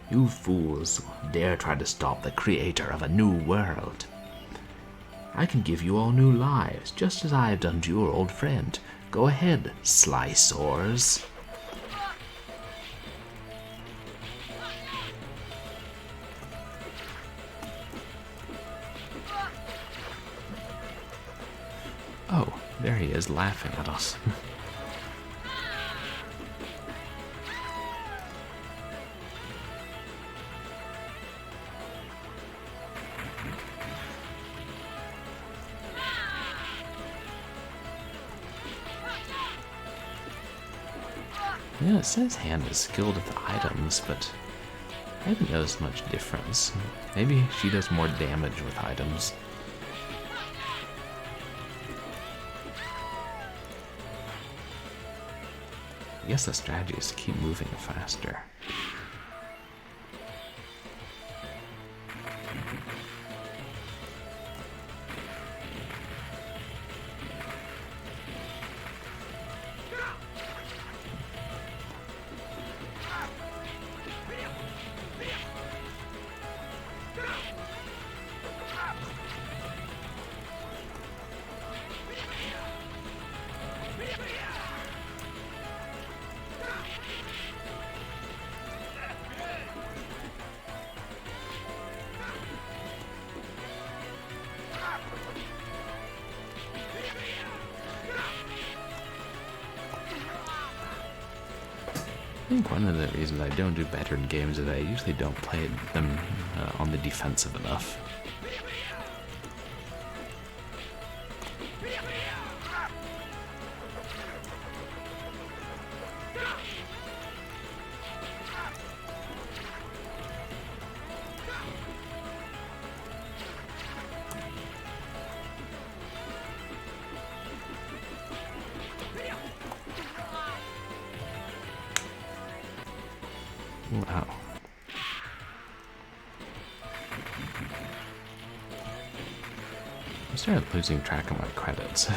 You fools dare try to stop the creator of a new world. I can give you all new lives, just as I have done to your old friend. Go ahead, sliceors. Oh, there he is, laughing at us. Yeah, it says hand is skilled with items, but I haven't noticed much difference. Maybe she does more damage with items. I guess the strategy is to keep moving faster. I think one of the reasons I don't do better in games is I usually don't play them on the defensive enough. Wow. I started losing track of my credits.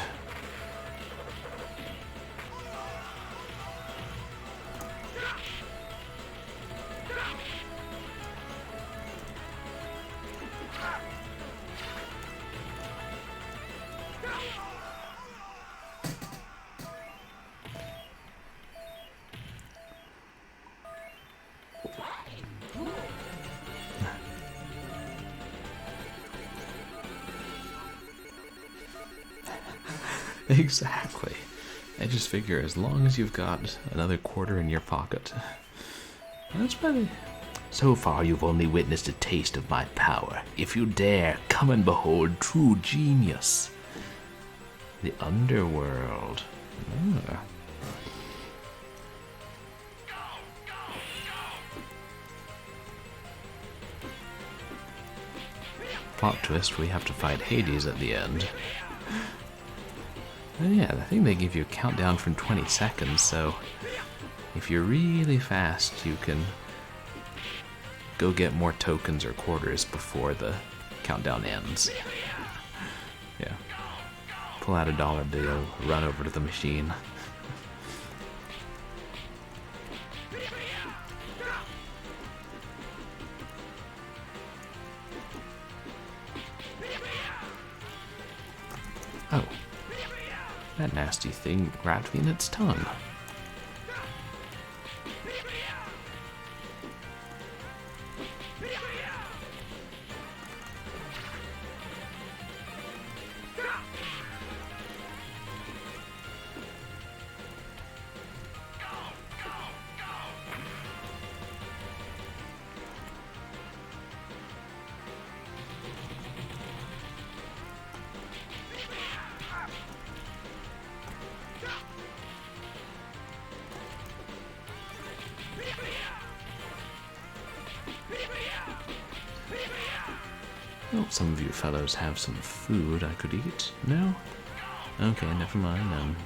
Exactly. I just figure as long as you've got another quarter in your pocket, that's plenty. So far, you've only witnessed a taste of my power. If you dare, come and behold true genius. The underworld. Ah. Plot twist, we have to fight Hades at the end. Oh yeah, I think they give you a countdown from 20 seconds, so if you're really fast, you can go get more tokens or quarters before the countdown ends. Yeah. Pull out a dollar bill, run over to the machine. Oh. That nasty thing grabbed me in its tongue. Oh, some of you fellows have some food I could eat. No? Okay, never mind then.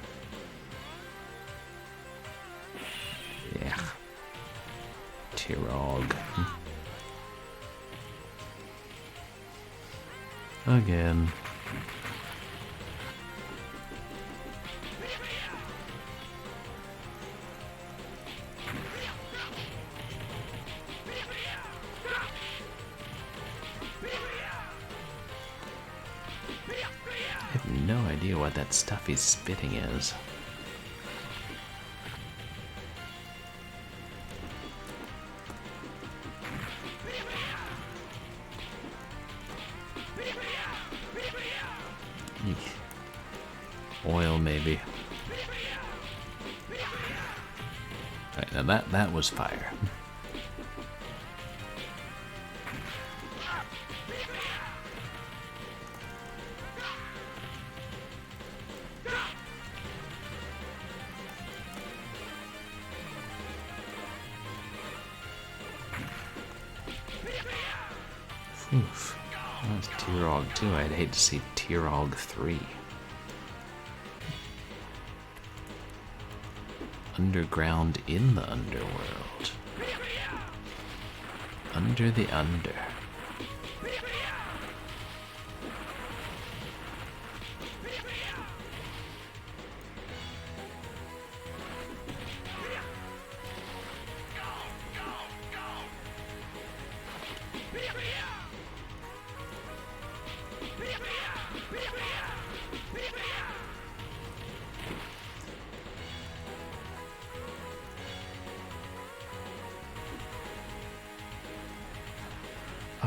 Yeah. Tirog. Again. I have no idea what that stuff he's spitting is. Eek. Oil, maybe. Right, now that was fire. Oof. That was Tirog 2. I'd hate to see Tirog 3. Underground in the underworld. Under the under.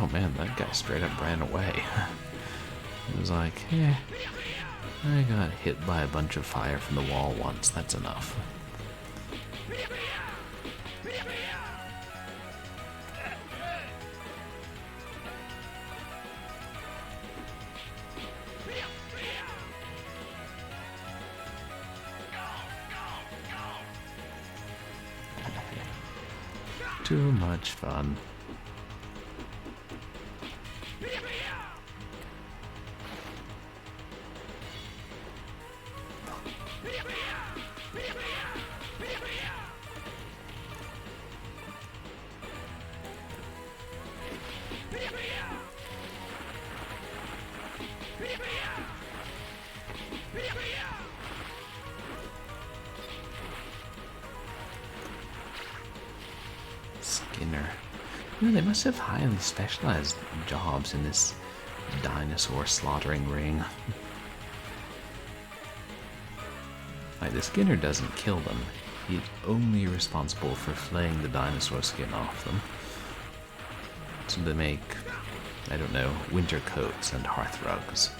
Oh man, that guy straight up ran away. It was like, I got hit by a bunch of fire from the wall once, that's enough. Too much fun. You know, they must have highly specialized jobs in this dinosaur slaughtering ring. Like, the Skinner doesn't kill them. He's only responsible for flaying the dinosaur skin off them. So they make, I don't know, winter coats and hearth rugs.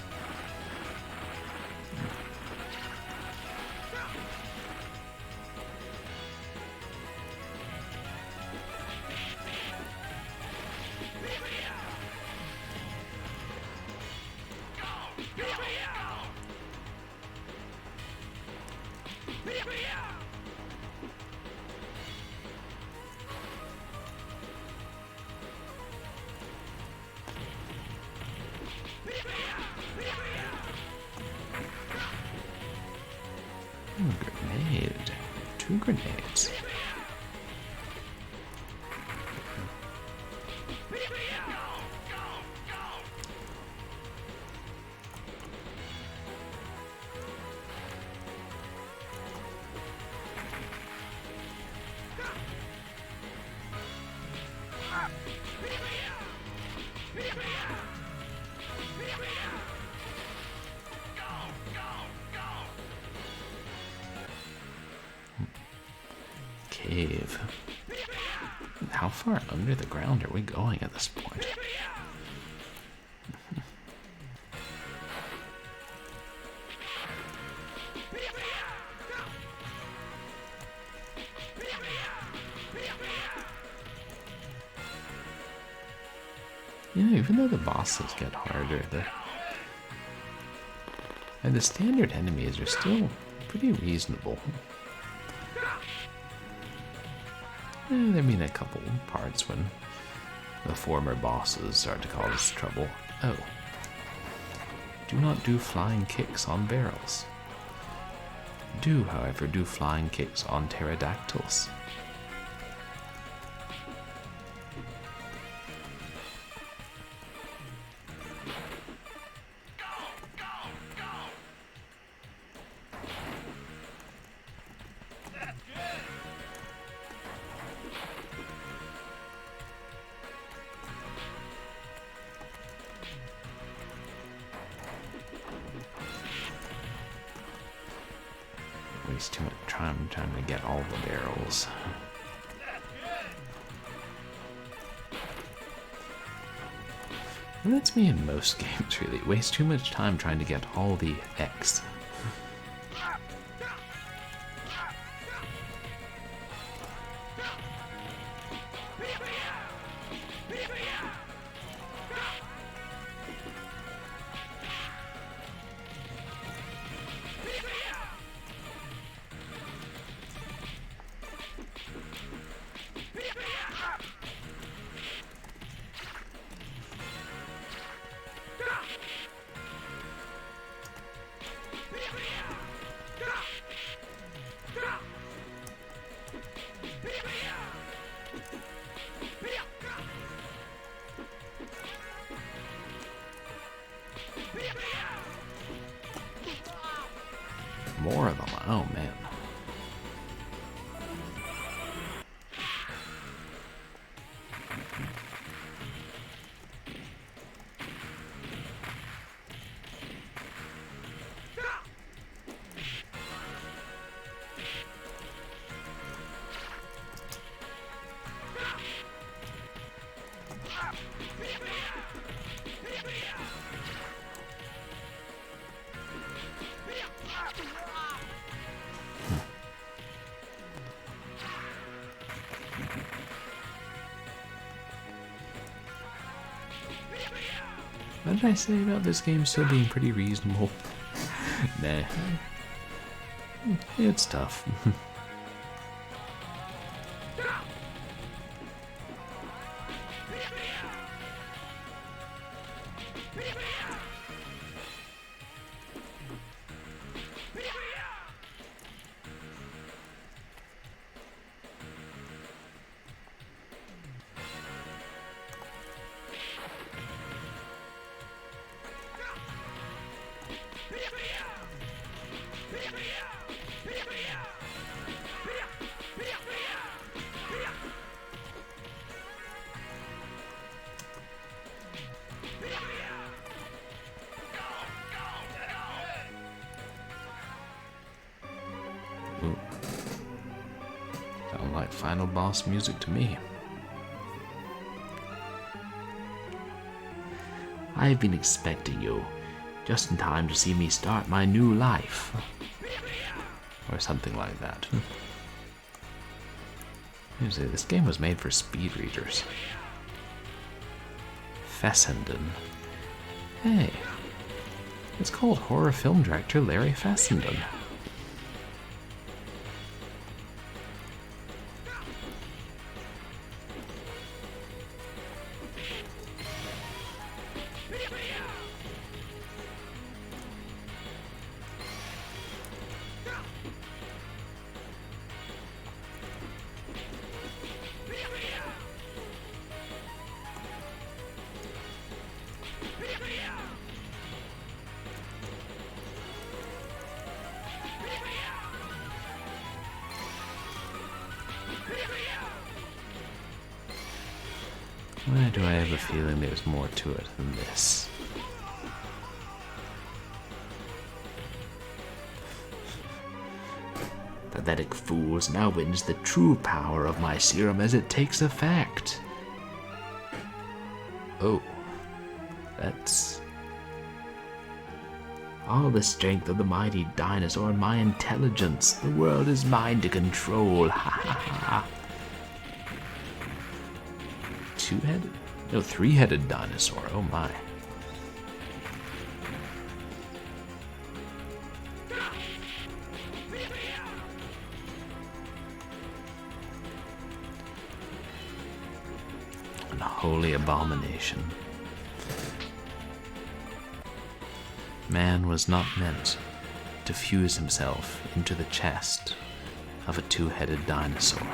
Grenade. 2 grenades. Cave. How far under the ground are we going at this point? You know, even though the bosses get harder, the standard enemies are still pretty reasonable. There been a couple parts when the former bosses start to cause trouble. Oh. Do not do flying kicks on barrels. Do, however, do flying kicks on pterodactyls. Waste too much time trying to get all the barrels. And that's me in most games, really. Waste too much time trying to get all the X. More of them. Oh, man. What did I say about this game still being pretty reasonable? Nah. It's tough. final boss music to me. I've been expecting you, just in time to see me start my new life. Or something like that. Usually, this game was made for speed readers. Fessenden. Hey, it's called horror film director Larry Fessenden. Why do I have a feeling there's more to it than this? Pathetic fools, now witness the true power of my serum as it takes effect. Oh, that's... All the strength of the mighty dinosaur and my intelligence. The world is mine to control. Ha ha ha. Two-headed? No, three-headed dinosaur. Oh my. An holy abomination. Man was not meant to fuse himself into the chest of a two-headed dinosaur.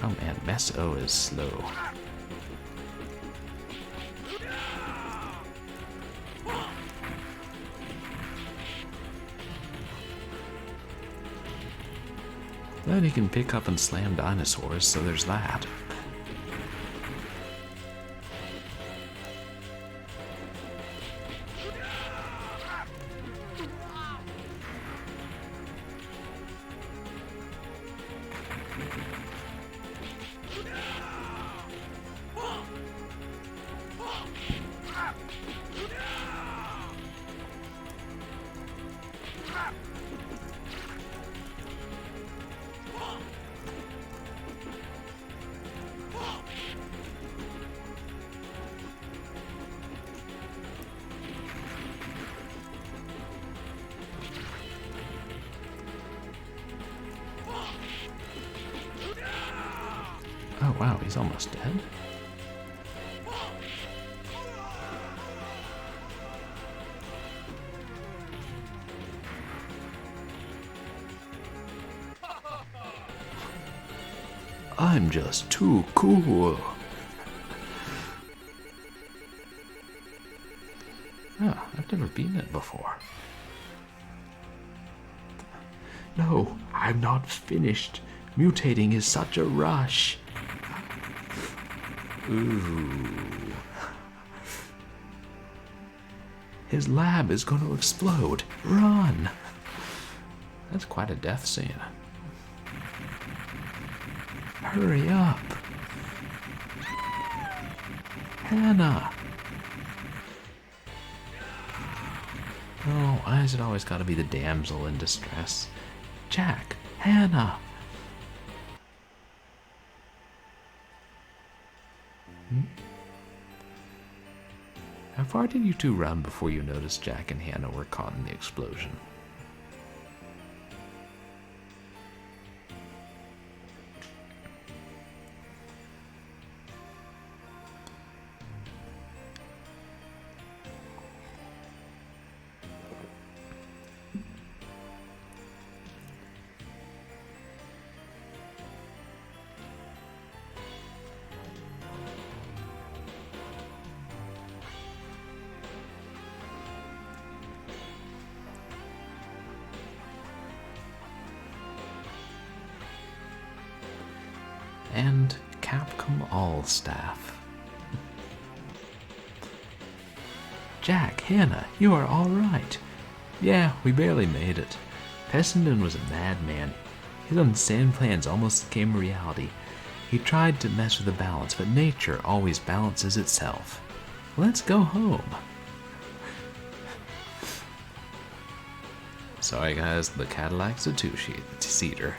Oh man, Mess O is slow. But he can pick up and slam dinosaurs, so there's that. Oh wow, he's almost dead. I'm just too cool. Oh, I've never beaten it before. No, I'm not finished. Mutating is such a rush. Ooh. His lab is going to explode. Run! That's quite a death scene. Hurry up. Hannah! Oh, why has it always got to be the damsel in distress? Jack! Hannah! How far did you two run before you noticed Jack and Hannah were caught in the explosion? Capcom All-Staff. Jack, Hannah, you are all right. Yeah, we barely made it. Fessenden was a madman. His insane plans almost became a reality. He tried to mess with the balance, but nature always balances itself. Let's go home. Sorry guys, the Cadillac's a two-seater.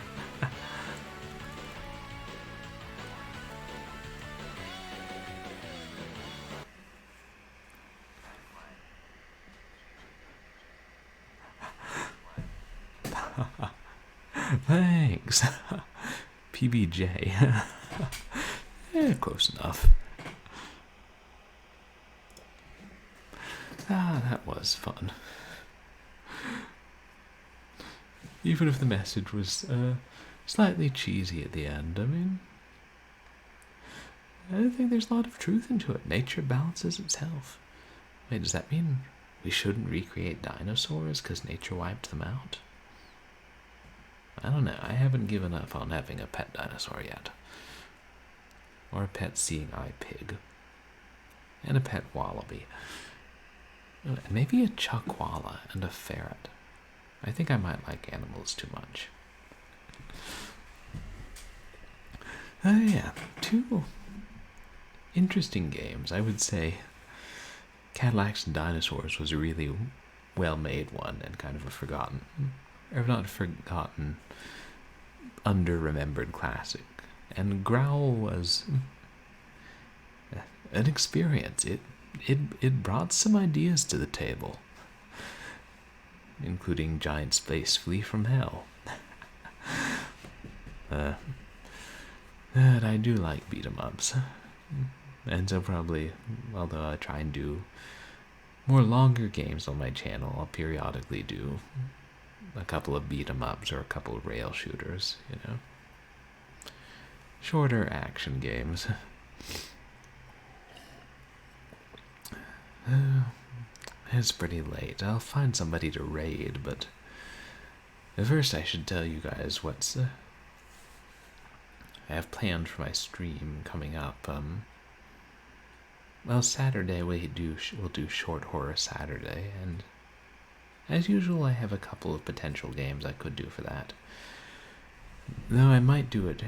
Thanks. PBJ. Close enough. That was fun. Even if the message was slightly cheesy at the end, I mean, I don't think there's a lot of truth into it. Nature balances itself. Wait, does that mean we shouldn't recreate dinosaurs because nature wiped them out? I don't know. I haven't given up on having a pet dinosaur yet. Or a pet seeing eye pig. And a pet wallaby. Maybe a chuckwalla and a ferret. I think I might like animals too much. Oh yeah, two interesting games. I would say Cadillacs and Dinosaurs was a really well-made one and kind of a forgotten, or not forgotten, under-remembered classic. And GROWL was an experience. It brought some ideas to the table, including giant space flea from hell. But I do like beat-em-ups. And so probably, although I try and do more longer games on my channel, I'll periodically do a couple of beat-em-ups or a couple of rail shooters, you know. Shorter action games. It's pretty late. I'll find somebody to raid, but first I should tell you guys what's I have planned for my stream coming up. Well, Saturday we'll do Short Horror Saturday, and as usual I have a couple of potential games I could do for that. Though I might do it,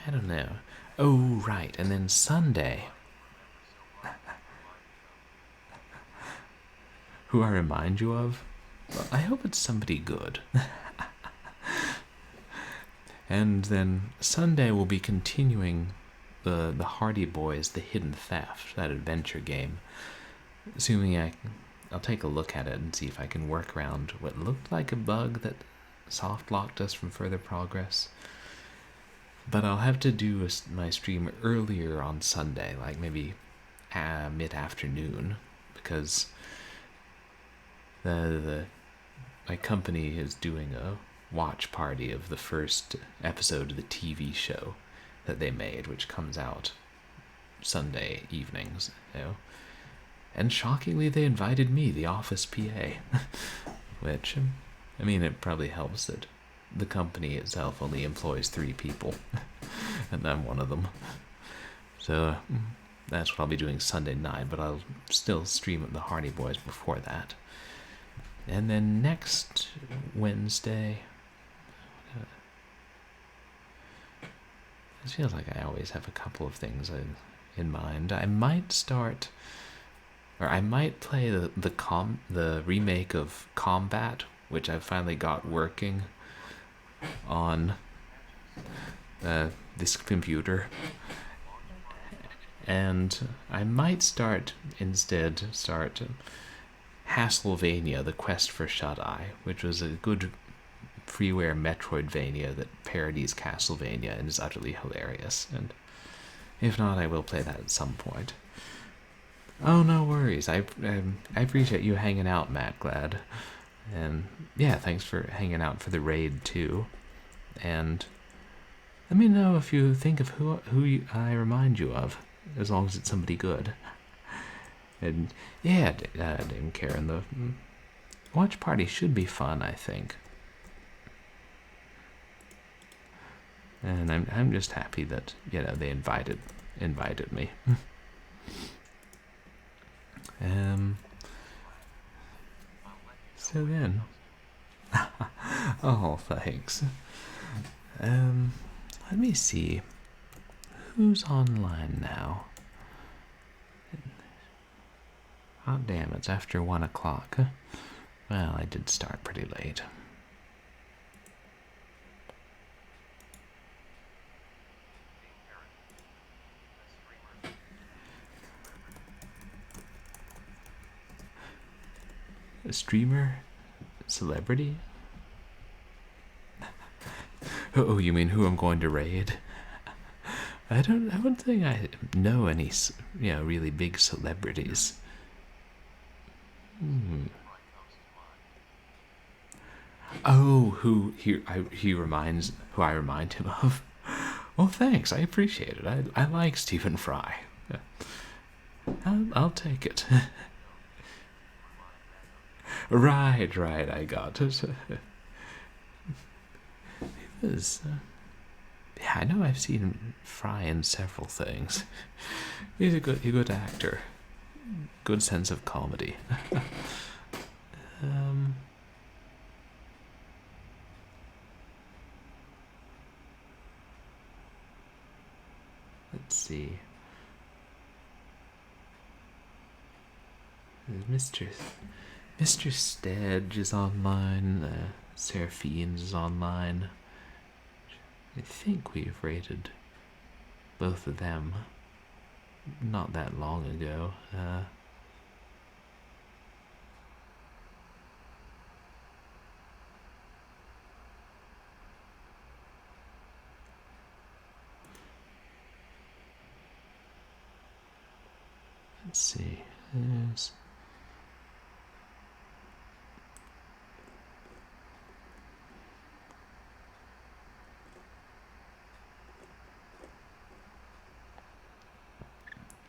I don't know. Oh, right, and then Sunday. Who I remind you of? Well, I hope it's somebody good. And then Sunday we'll be continuing the Hardy Boys, The Hidden Theft, that adventure game. Assuming I'll take a look at it and see if I can work around what looked like a bug that soft locked us from further progress. But I'll have to do my stream earlier on Sunday, like maybe mid-afternoon, because my company is doing a watch party of the first episode of the TV show that they made, which comes out Sunday evenings, you know. And shockingly, they invited me, the office PA, which, I mean, it probably helps that the company itself only employs 3 people, and I'm one of them. So that's what I'll be doing Sunday night, but I'll still stream at the Hardy Boys before that. And then next Wednesday, it feels like I always have a couple of things in mind. I might start, or I might play the remake of Combat, which I've finally got working on this computer. And I might instead start Castlevania, The Quest for Shut-Eye, which was a good freeware Metroidvania that parodies Castlevania and is utterly hilarious. And if not, I will play that at some point. Oh, no worries. I appreciate you hanging out, Matt Glad. And yeah, thanks for hanging out for the raid too. And let me know if you think of who I remind you of, as long as it's somebody good. And yeah, Dame Karen, the watch party should be fun, I think. And I'm just happy that, you know, they invited me. So then, oh, thanks. Let me see who's online now. Oh damn, it's after 1 o'clock. Well, I did start pretty late. A streamer? Celebrity? Oh, you mean who I'm going to raid? I don't think I know any, you know, really big celebrities. Oh, who I remind him of? Well, thanks. I appreciate it. I like Stephen Fry. I'll take it. Right. I got it. He was. Yeah, I know. I've seen Fry in several things. He's a good actor. Good sense of comedy. Let's see. Mr. Stedge is online. Seraphines is online. I think we've rated both of them not that long ago. Let's see. Yes.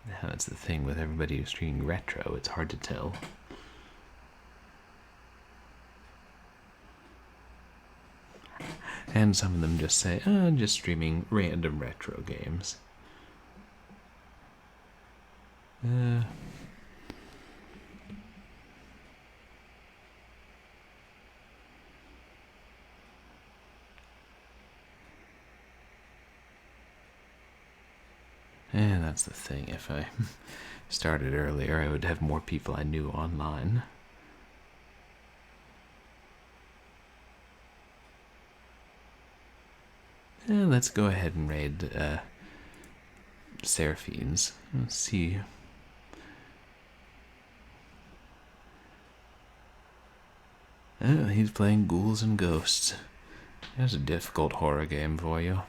Now that's the thing with everybody who's streaming retro, it's hard to tell. And some of them just say, oh, I'm just streaming random retro games. And that's the thing, if I started earlier, I would have more people I knew online. And let's go ahead and raid Seraphines. Let's see. Oh, he's playing Ghouls and Ghosts. That's a difficult horror game for you.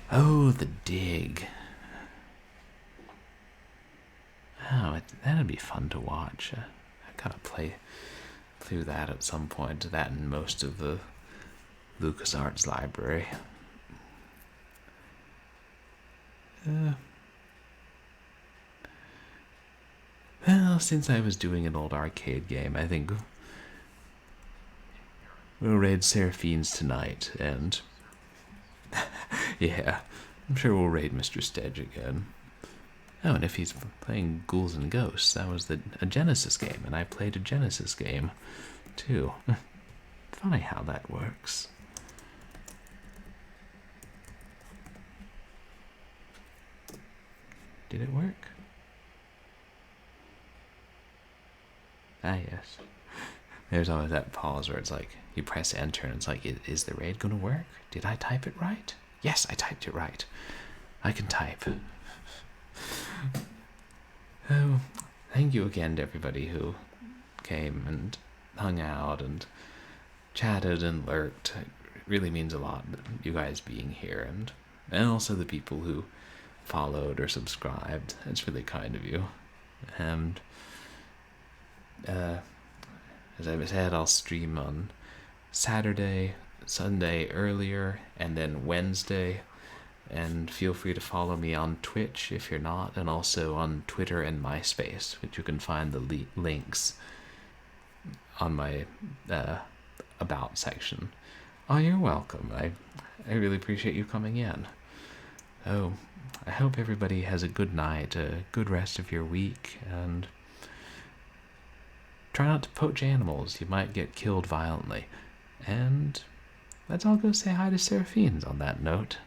Oh, The Dig. Oh, that'd be fun to watch. I gotta play through that at some point. That and most of the LucasArts library. Well, since I was doing an old arcade game, I think we'll raid Seraphines tonight, and yeah, I'm sure we'll raid Mr. Stedge again. Oh, and if he's playing Ghouls and Ghosts, that was a Genesis game, and I played a Genesis game, too. Funny how that works. Did it work? Ah, yes. There's always that pause where it's like, you press enter and it's like, is the raid gonna work? Did I type it right? Yes, I typed it right. I can type. Oh, thank you again to everybody who came and hung out and chatted and lurked. It really means a lot, you guys being here, and also the people who followed or subscribed. It's really kind of you. And as I said, I'll stream on Saturday, Sunday earlier, and then Wednesday. And feel free to follow me on Twitch if you're not, and also on Twitter and MySpace, which you can find the links on my About section. Oh, you're welcome. I really appreciate you coming in. Oh, I hope everybody has a good night, a good rest of your week, and try not to poach animals. You might get killed violently. And let's all go say hi to Seraphines on that note.